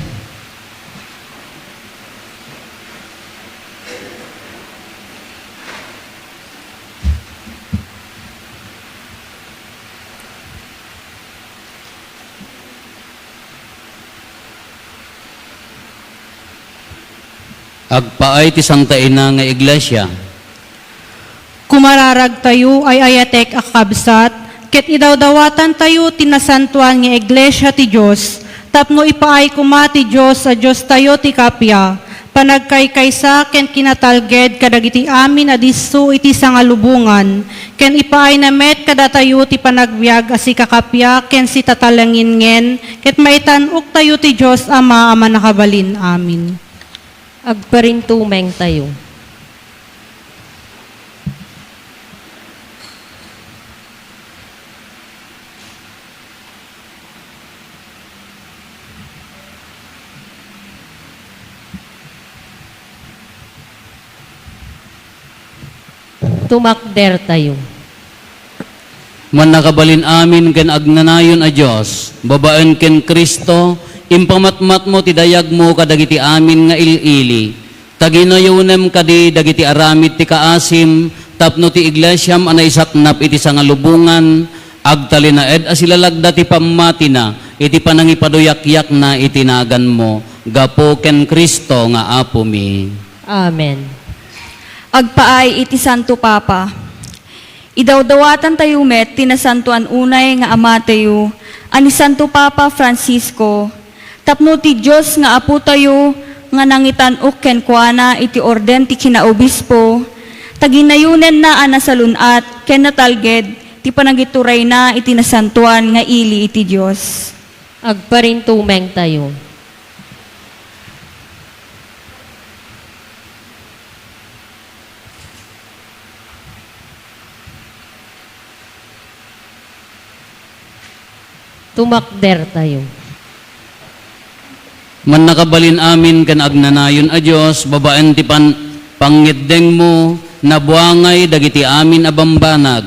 Agpaay ti Santa Ina nga iglesia. Kumararag tayo ay ayatek akabsat, ket idawdawatan tayo tinasantuan nga iglesia ti Diyos, tapno ipaay kumati Diyos sa Diyos tayo ti kapya, panagkaykaysa ken kinatalged kadagiti amin adisu iti sangalubungan, ken ipaay na met kada tayo ti panagbiag asi kakapya ken si tatalangin ngen, ket maitanok tayo ti Diyos ama nakabalin. Amin. Agparintumeng tayo. Tumakder tayo. Man nakabalin amin ken agnanayon a Dios, babaen ken Kristo, impamatmat mo ti dayag mo kadagiti amin nga ilili, Taginayunem kadi dagiti aramid ti kaasim, tapno ti iglesyam anay saknap iti sangalubungan, agtalinaed asilalagda ti pammati na, iti panangipaduyak-yak na itinagan mo, gapo ken Kristo nga Apo mi. Amen. Agpaay iti Santo Papa. Idawdawatan tayo met, tinasantuan unay nga ama tayo, ani Santo Papa Francisco, tapno ti Diyos nga Apo tayo, nga nangitanok ken kuana iti orden ti kinaobispo, taginayunen na anasalunat, ken natalged, ti panagituray na iti nasantuan nga ili iti Diyos. Agparintumeng tayo. Tumakder tayo. Man nakabalin amin kan agnanayon a Diyos, babaen ti pangiddeng mo, nabuangay dagiti amin abambanag.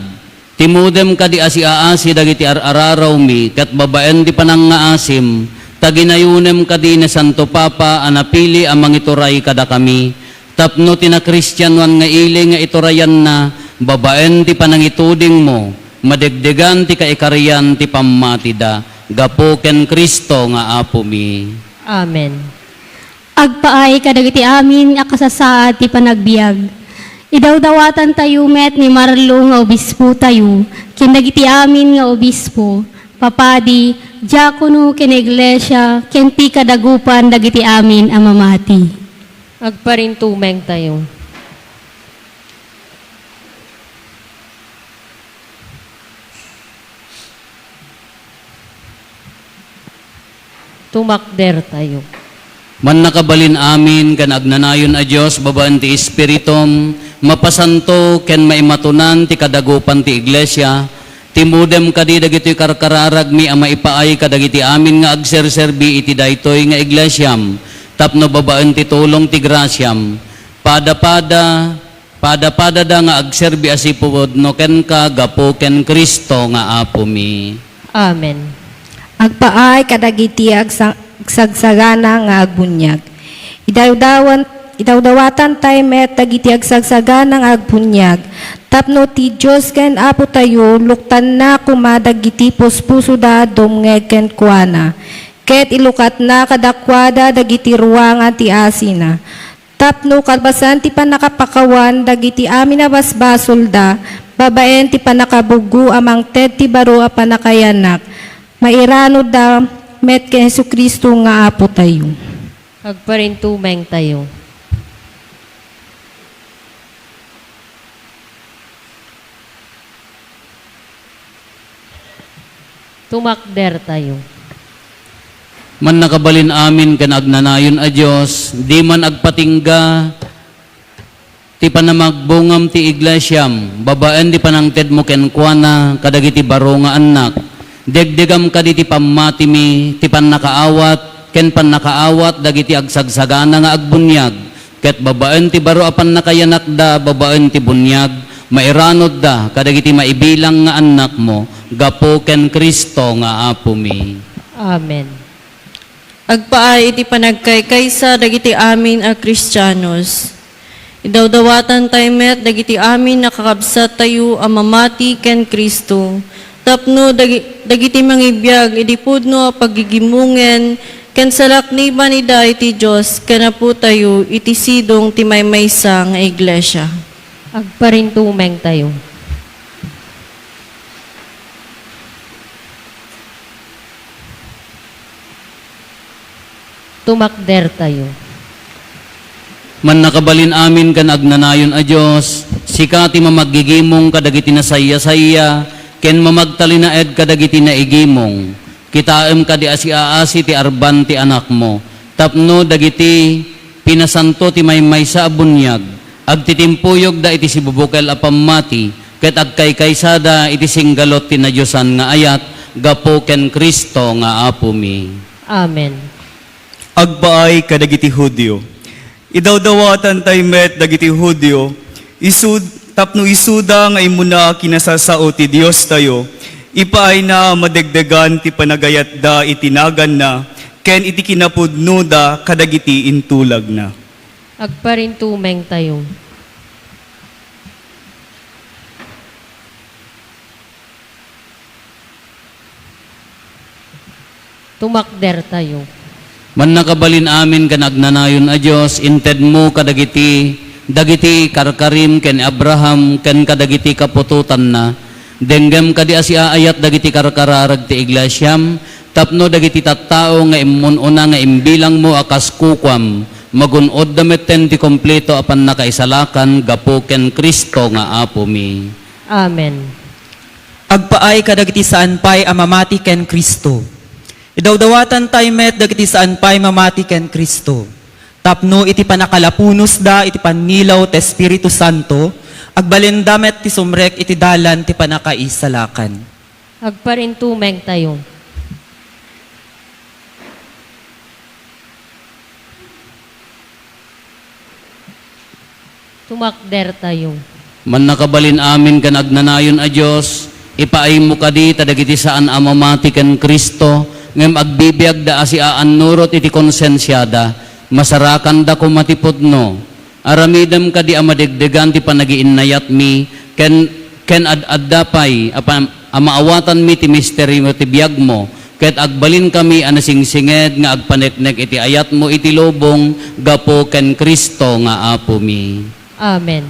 Timudem kadi asi-aasi dagiti araraw mi, kat babaen ti panangaasim, taginayunem kadi ni Santo Papa, anapili ang mangituray kada kami. Tapno tina Kristyanuan nga ili nga iturayan na, babaen ti panangituding mo, madegdegan ti kaikarian ti pammatida, gapo ken Kristo nga Apo mi. Amen. Agpaay kadagiti amin akasasaad ti panagbiag. Idawdawatan tayo met ni Marlo nga obispo tayo, kindagiti amin nga obispo, papadi, diakono ken iglesia, ken ti kadagupan dagiti amin a mamati. Agparintumeng tayo. Tumakder tayo. Man nakabalin amin kan agnanayon a Diyos, babaan ti Espiritum, mapasanto ken maimatunan ti kadagupan ti iglesia, timudem kadi dagiti karkararag mi ang maipaay kadagiti amin nga agserserbi iti daytoy nga iglesyam, tapno babaan ti tulong ti grasyam, pada da nga agserbi asipod no ken ka, gapo ken Kristo nga Apo mi. Amen. Agpaay kadagiti agsagsagana nga agbunyag. Idawdawatan tayo met dagiti agsagsagana nga agbunyag. Tapno ti Diyos ken Apo tayo, luktan na kumadagiti puspuso da dumngeg ken kuana. Ket ilukat na kadakwada dagiti ruangan ti asina. Tapno kalbasan ti panakapakawan dagiti amin na basbasol da, babaen ti panakabugu amang ted ti baro a panakayanak. Mairano da met kay Jesucristo nga Apo tayo. Agparintumeng tayo. Tumakder tayo. Man nakabalin amin kan agnanayon a Diyos, di man agpatingga ti panamagbungam ti iglesyam, babaen di panangted mo ken kuana kadagiti baro nga anak, degdegam kaditi pammati mi, ti pannakaawat, ken pannakaawat dagiti agsagsagana nga agbunyag, ket babaen ti baro apan nakayanak da, babaen ti bunyag, mairanod da kadagiti maibilang nga anak mo, gapo ken Kristo nga Apo mi. Amen. Agpaay iti panagkaykaysa dagiti amin a Kristiyanos. Idawdawatan tayo met dagiti amin nakakabsat tayo a mamati ken Kristo. Tapno dagiti mangibiyag idipudno a pagigimungen ken salakniban ida iti Diyos ken Apo tayo iti sidong ti maymaysa nga iglesia. Agparintumeng tayo. Tumakder tayo. Man nakabalin amin kan agnanayon a Diyos, sikati mamagigimong kadagiti na saya-saya, ken mamagtalinaed kadagiti na igimong, kitaem kadi asi-aasi ti arban ti anak mo, tapno dagiti pinasanto ti maymaysa a bunyag, agtitimpuyog da iti sibubukel a pammati, ket agkaykaysada iti singgalot ti nadyosan nga ayat, gapo ken Kristo nga Apo mi. Amen. Agpaay kadagiti Hudyo. Idawdawatan tayo met dagiti Hudyo, tapno isuda nga imuna kinasasao ti Dios tayo, ipaay na madegdegan ti panagayat da itinagan na, ken iti kinapudno da kadagiti intulag na. Agparintumeng tayo. Tumakder tayo. Man nakabalin amin kan agnanayon a Dios inted mo kadagiti karkarim ken Abraham ken kadagiti kapututan na denggem kadi asia ayat dagiti karkararag ti iglesyam tapno dagiti tattao nga immununa nga imbilang mo akas kukwam magunod dameten ti kompleto apan nakaisalakan gapo ken Kristo nga apo mi. Amen. Agpaay kadagiti saan pay amamati ken Kristo. Idawdawatan tayo met dagiti saan pay mamati ken Kristo. Tapno iti panakalapunos da iti pannilaw ti Espiritu Santo, agbalindamet ti sumrek iti dalan ti panakaisalakan. Agparintumeng tayo. Tumakder tayo. Man nakabalin amin kan agnanayon a Dios ipaay mo kadi tadagiti saan amamati ken Kristo ngem agbibiyag da asiaan nurot iti konsensyada masarakan da kumatipudno aramidem kadi amadegdegan ti panagiinnayat mi ken ad-adda pay amaawatan mi ti misteryo ti biyag mo ket agbalin kami anasingsinged nga agpaneknek iti ayat mo iti lobong gapo ken Kristo nga apo mi. Amen.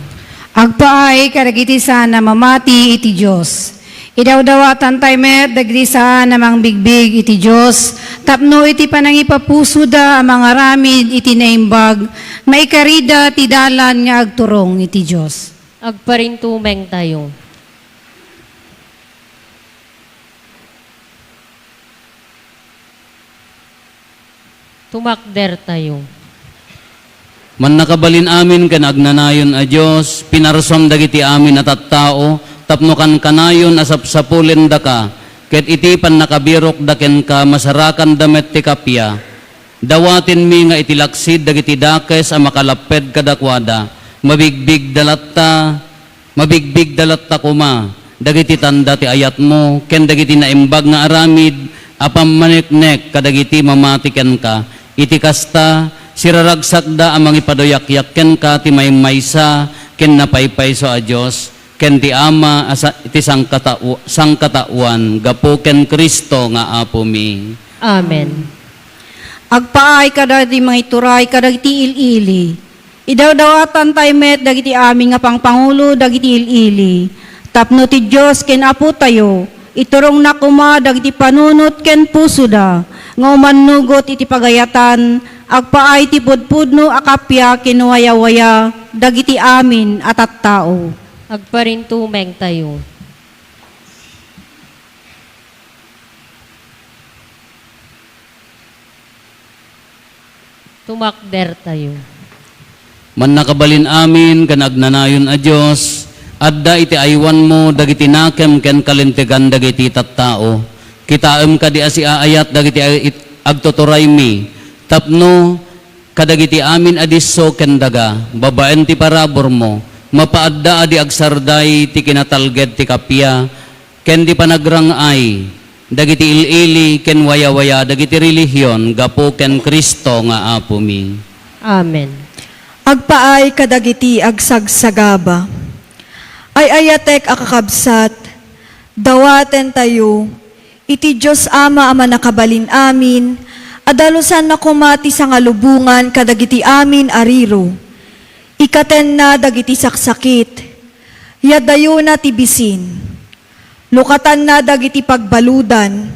Agpaay kadagiti sana mamati iti Dios. Idawdawatan tayo met dagiti saan namang bigbig iti Diyos, tapno iti panangipapuso da mga ramid iti naimbag, maikarida ti dalan nga agturong iti Diyos. Agparintumeng tayo. Tumakder tayo. Man nakabalin amin kan agnanayon a Dios pinarsom dagiti amin at tattao tapno kan kanayon asapsapulen da ka ket iti pan nakabirok da ken ka masarakan damet ti kapya dawatin mi nga itilaksid dagiti dakes a makalaped kadakwada mabigbig dalatta kuma dagiti tanda ti ayat mo ken dagiti naimbag nga aramid apam maneknek kadagiti mamati ken ka iti kasta siraragsak da amang ipadoyak-yak ken ka ti maymaysa ken napaypayso a Dios ken ti ama iti sangkatauan gapo ken Kristo nga apo mi. Amen. Agpaay kadagiti mga ituray kadagiti ilili. Idawdawatan tayo met dagiti aming nga pangpangulo dagiti ilili. Tapno ti Dios ken apo tayo iturong na kuma dagiti panunot ken puso da nga umanugot iti pagayatan agpaay ti pudpudno akapya ken waya-waya dagiti amin at tao. Agparintumeng tayo. Tumakder tayo. Man nakabalin amin kan agnanayon a Dios adda iti aywan mo dagiti nakem ken kalintegan dagiti tattao kitaem kadi asiaayat dagiti agtuturay mi tapno kadagiti amin adisso ken daga babaen ti parabor mo mapaadda adi agsarday ti kinatalged ti kapya ken di panagrangay dagiti ilili ken waya-waya dagiti relihiyon gapo ken Kristo nga apo mi. Amen. Agpaay kadagiti agsagsagaba. Ay ayatek akakabsat, dawaten tayo, iti Diyos Ama ama nakabalin amin, adalusan na kumati sa ngalubungan kadagiti amin ariro. Ikaten na dagiti saksakit, yadayo na tibisin, lukatan na dagiti pagbaludan,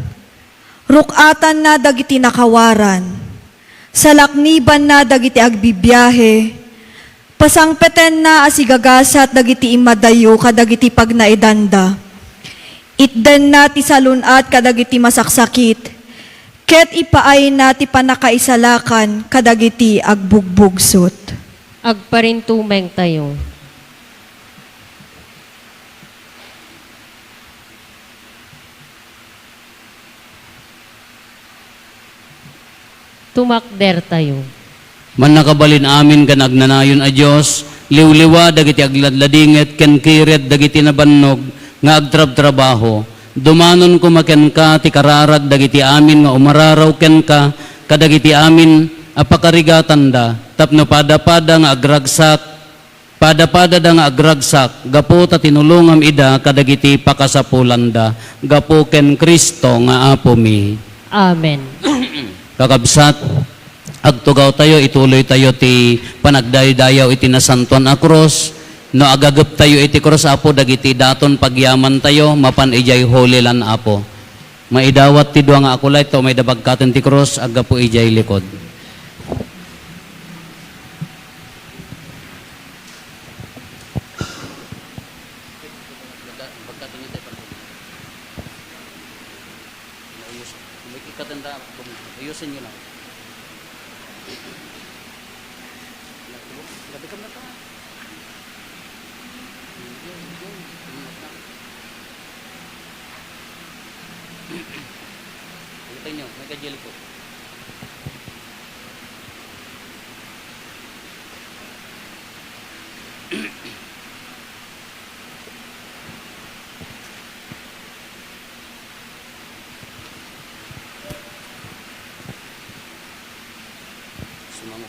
rukatan na dagiti nakawaran, salakniban na dagiti agbibiyahe, pasangpeten na asigagasat dagiti imadayo kadagiti pagnaidanda, itden na ti salunat kadagiti masaksakit, ket ipaay na ti panakaisalakan kadagiti agbugbugsot. Agparintumeng tayo. Tumakder tayo. Man nakabalin amin kan agnanayon a Dios liwliwa dagiti agladladinget ken kiret dagiti nabannog nga agtrab-trabaho dumanon kumaken ka ti kararag dagiti amin nga umararaw ken ka kadagiti amin apakarigatan da, tapno pada-pada nga agragsak, pada-pada da nga agragsak, gapo ta tinulungam ida kadagiti pakasapulanda, gapo ken Kristo nga apo mi. Amen. Kakabsat, agtugaw tayo, ituloy tayo ti panagdayo-dayaw iti nasantuan a krus, no agagap tayo iti krus apo, dagiti daton pagyaman tayo, mapan ijay holy lan apo. Maidawat ti dua nga akulay to, may dabagkatan ti krus, agapo ijay likod. Ayusin nyo lang. Ulitin nyo, may kajili po. Sumango.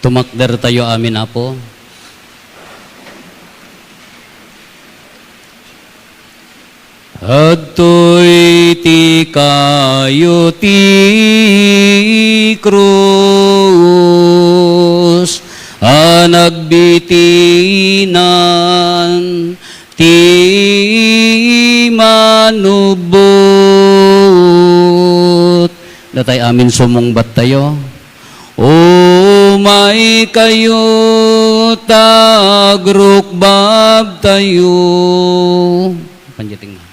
Tumakder tayo amin apo. Adtoy ti kayo ti krus, anagbitinan ti manubot. Datay amin sumungbat tayo. O may kayo tagrukbab tayo. Panjating na.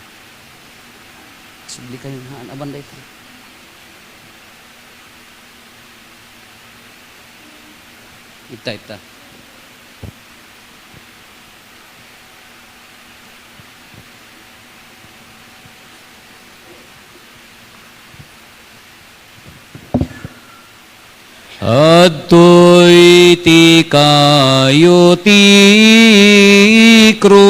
Subli kayo na abanday ko. Ita. Adtoy ti kayo ti krus,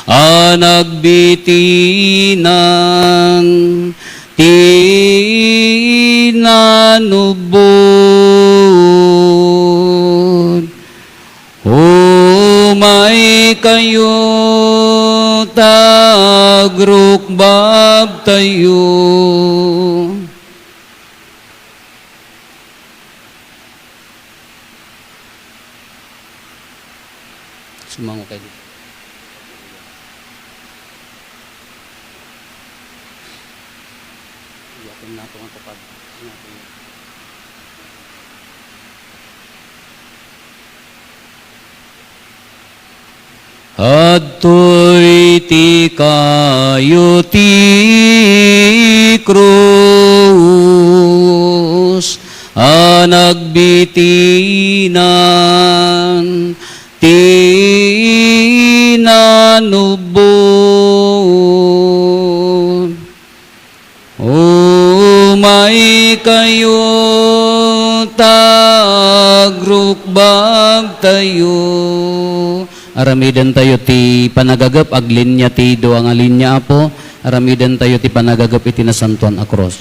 anagbitinan ti nanubod. Umay kayo tagrukbab tayo. Sumango kayo dito. Iyakin na ito ang tapad. Adtoy ti kayo ti krus, anagbitinan ti nanubod. Umay kayo tagrukbab tayo. Aramidan tayo ti panagagap, aglinya ti doang alinya apo. Aramidan tayo ti panagagap iti nasantuan a krus.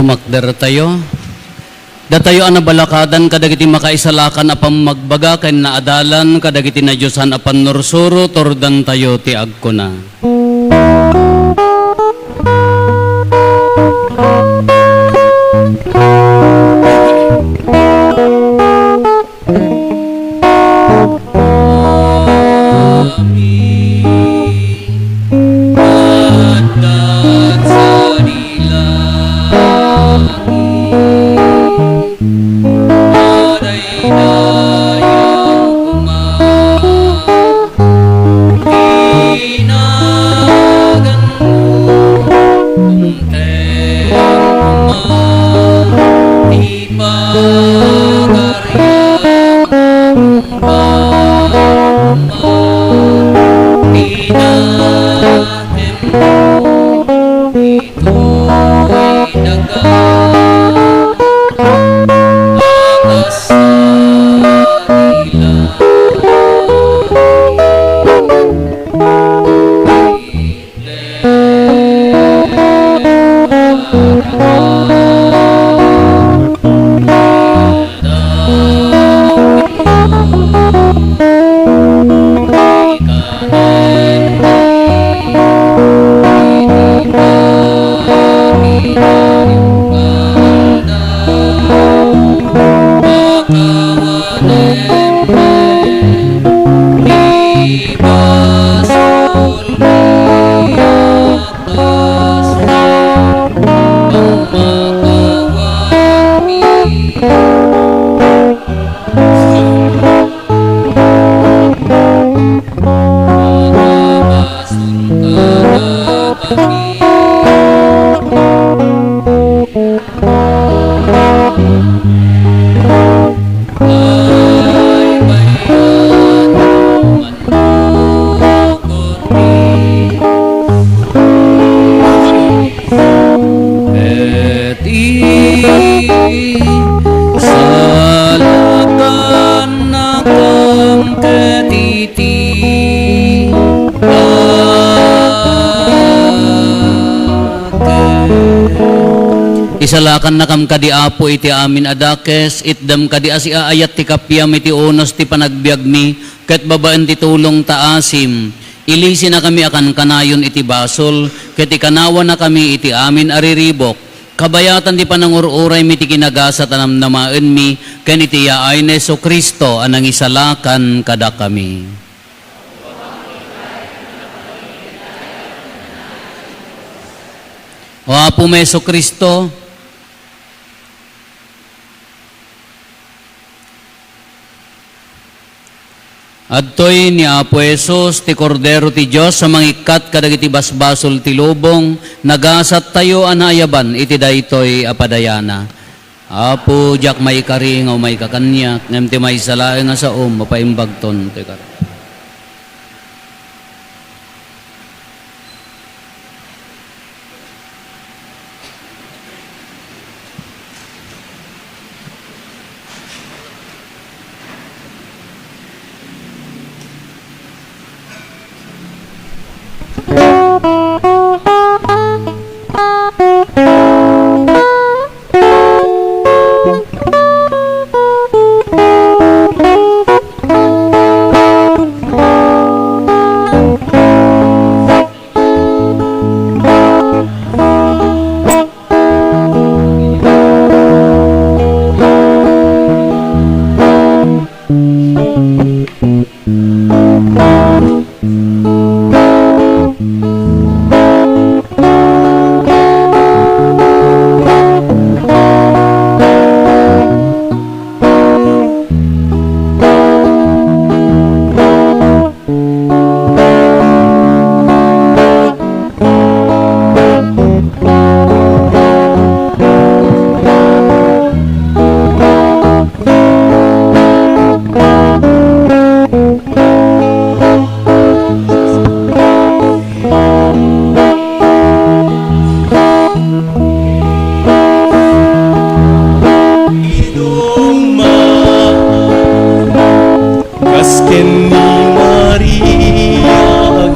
Sumakder tayo. Datayo ang nabalakadan kadagiti makaisalakan apang magbaga kay naadalan kadagiti na Diyosan apan nursuro tordan tayo ti agkuna. Isalakan na kam kadi apo iti amin adakes, itdam kadi asi aayat ti kapyam iti unos ti panagbiag mi, ket babaan ti tulong taasim. Ilisi na kami akan kanayon iti basol, ket ikanawa na kami iti amin ariribok. Kabayatan ti panangururay mi ti kinagasa tanamnamaen mi, ken iti yaay na Hesu Kristo anang isalakan kada kami. O Apo mo Hesu Kristo, adtoy ni Apo Jesus, ti Kordero ti Diyos, sa mangikat kadagiti basbasol ti lubong, nagasat tayo anayaban, iti daytoy apadayana. Apo, jak may karing o may kakanyak, ngem ti may salaeng nga sa mapaimbagton, ti karing.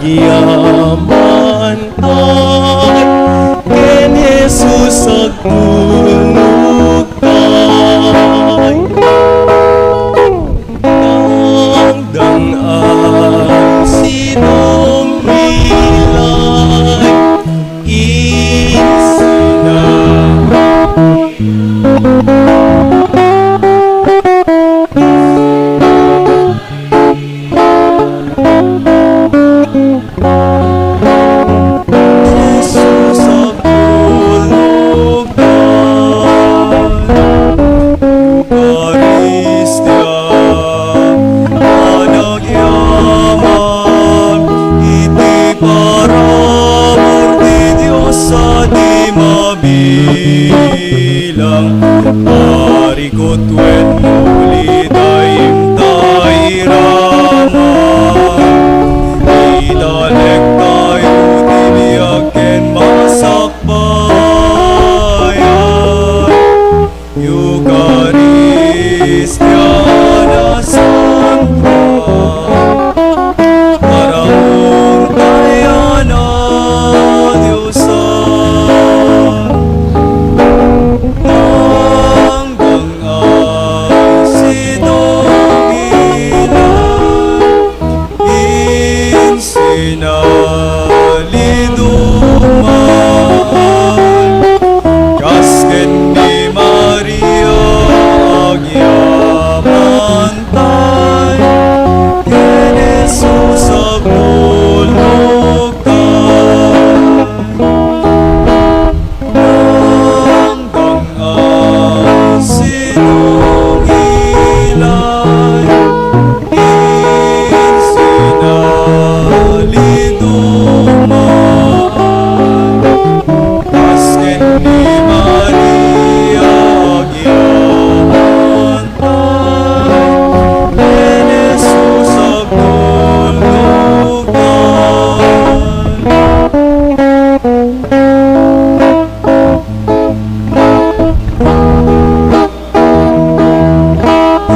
Yaman at ken Jesus agpuyo kabilang parikot wen muli dayim tairaman idalek tayo tiliyaken masakbayan Eucharistia Santa Paraong Tayana Diyosan hanggang ay sinongilan insinaliduman kasken ni Maria agyamantay ken Jesus agmuluktan hanggang ay sinungilan insinaliduman kasken ni Maria agyamantay ken Jesus agmuluktan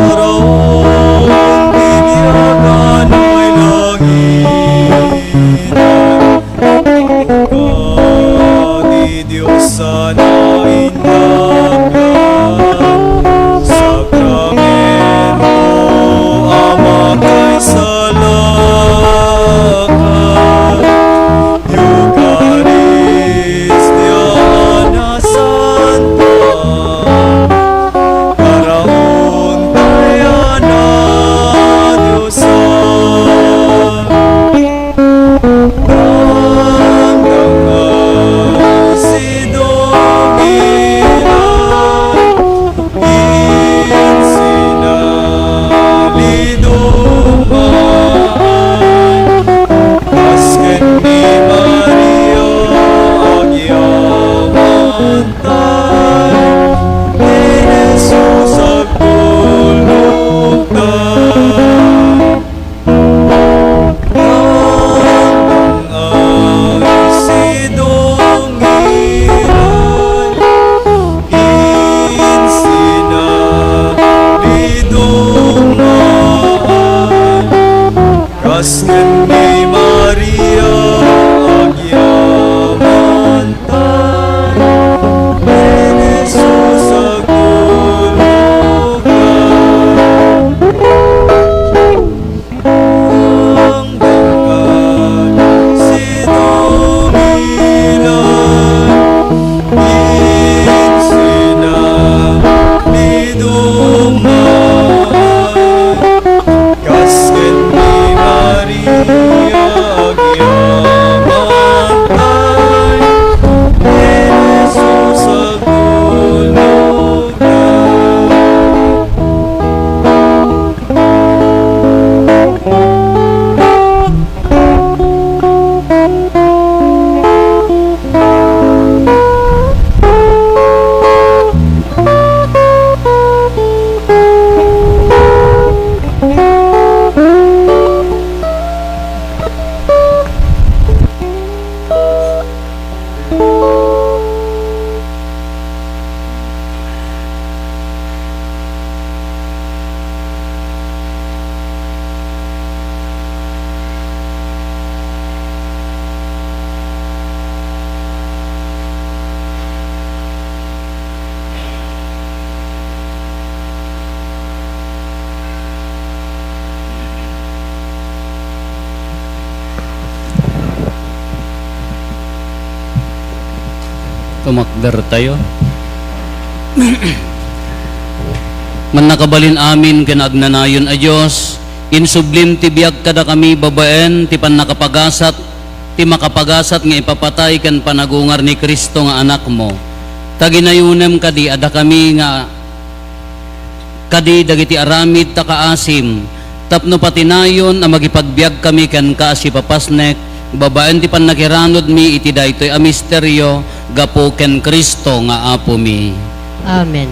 Paraon tiniyakan ay langinan Kadi Diyos sana indaglan Sakramento Ama kay salakan Eucharistia Santa Paraon Tayana Diyosan hanggang ay sinungilan insinaliduman kasken ni Maria agyamantay ken Jesus agmuluktan hanggang ay sinungilan insinaliduman kasken ni Maria agyamantay ken Jesus agmuluktan hanggang ay sinungilan insinaliduman kasken ni Maria agyamantay ken Jesus agmuluktan Tumakder tayo. Man nakabalin amin kinagnanayon a Diyos, in sublim ti biag kada kami babaen, ti pan nakapagasat, ti makapagasat nga ipapatay kan panagungar ni Kristo nga anak mo. Taginayunem kadi ada kami nga kadi dagiti aramid ta kaasim, tapno patinayon na magipagbiag kami kan kaasi papasnek, babaen ti pan nakiranod mi iti daytoy a misteryo, gapo ken Kristo nga apo mi. Amen.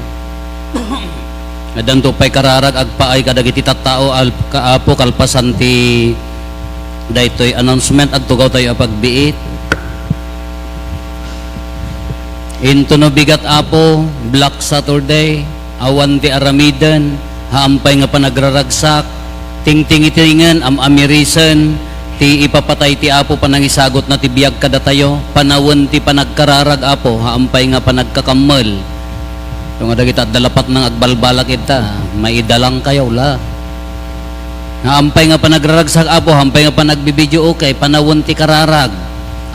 Adan to pay kararag agpaay kadagiti tattao al kaapo kalpasan ti daytoy announcement agtugaw tayo pagbiit. Into no bigat apo Black Saturday awan ti aramidan haampay nga panagraragsak tingting-itingan amirisan ti ipapatay ti apo panangisagot na ti biyag kada tayo panawon ti panagkararag apo haampay nga panagkakammal. Yung ada kita dalapat ng agbalbala kita, maidalang kayo la. Haampay nga panagraragsak apo, hampay nga panagbibidyo okay, panawon ti kararag.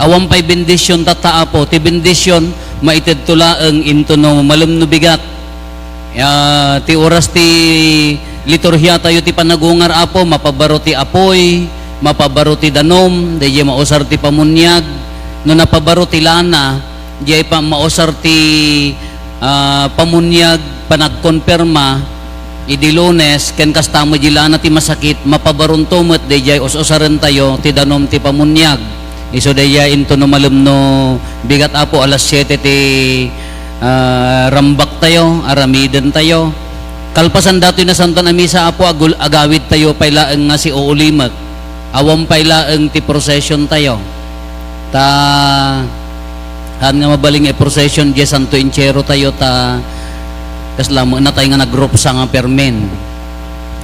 Awampay bendisyon tata apo, ti bendisyon maited tulaeng into no malum no bigat. Ti oras ti liturhiya tayo ti panagungar apo, mapabaro ti apoy, mapabaro ti danom, di mausar ti pamunyag, no napabaro ti lana, di pa mausar ti pamunyag panagkonperma idi Lunes ken kastamo jilana ti masakit mapabaruntomot dayjay us-usaran tayo ti danom ti pamunyag iso dayjay into no malumno bigat apo alas 7 ti rambak tayo aramidan tayo kalpasan datoy na santo na misa apo agawid tayo paylaeng nga si uulimak awam paylaeng ti procession tayo ta han nga mabaling procession di Santo Inchero tayo ta kaslamo na tayo nga nag-group sa nga permen.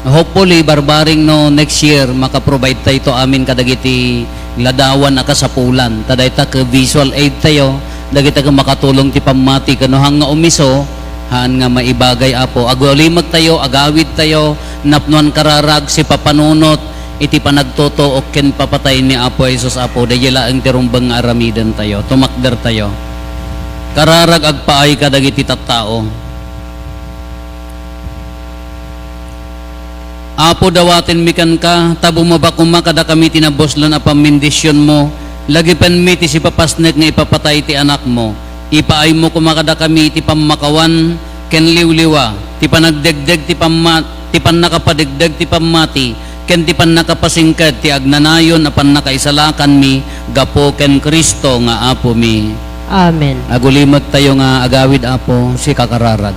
Hopefully barbaring no next year maka-provide tayo to amin kadagiti ladawan na kasapulan. Taday ta ka visual aid tayo dagiti ka makatulong ti pamati kano hang nga umiso haan nga maibagay apo. Agulimag tayo, agawid tayo, napnuan kararag si papanunot iti panagtoto o ken papatay ni Apo Jesus apo dayela ang tirumbang nga aramidan tayo tumakder tayo kararag agpaay kadagiti tattao apo dawaten mikan ka tabo mo ba kuma kada kami tinaboslon a pamindisyon mo lagi pan mi ti si papasnek nga ipapatay ti anak mo ipaay mo kumakada kami ti pammakawan ken liwliwa ti panagdegdeg ti pannakapadegdeg ti pammati ken ti pannakapasingkad ti agnanayon apan nakaisalakan mi gapo ken Kristo nga apo mi. Amen. Agulimag tayo nga agawid apo si kakararag.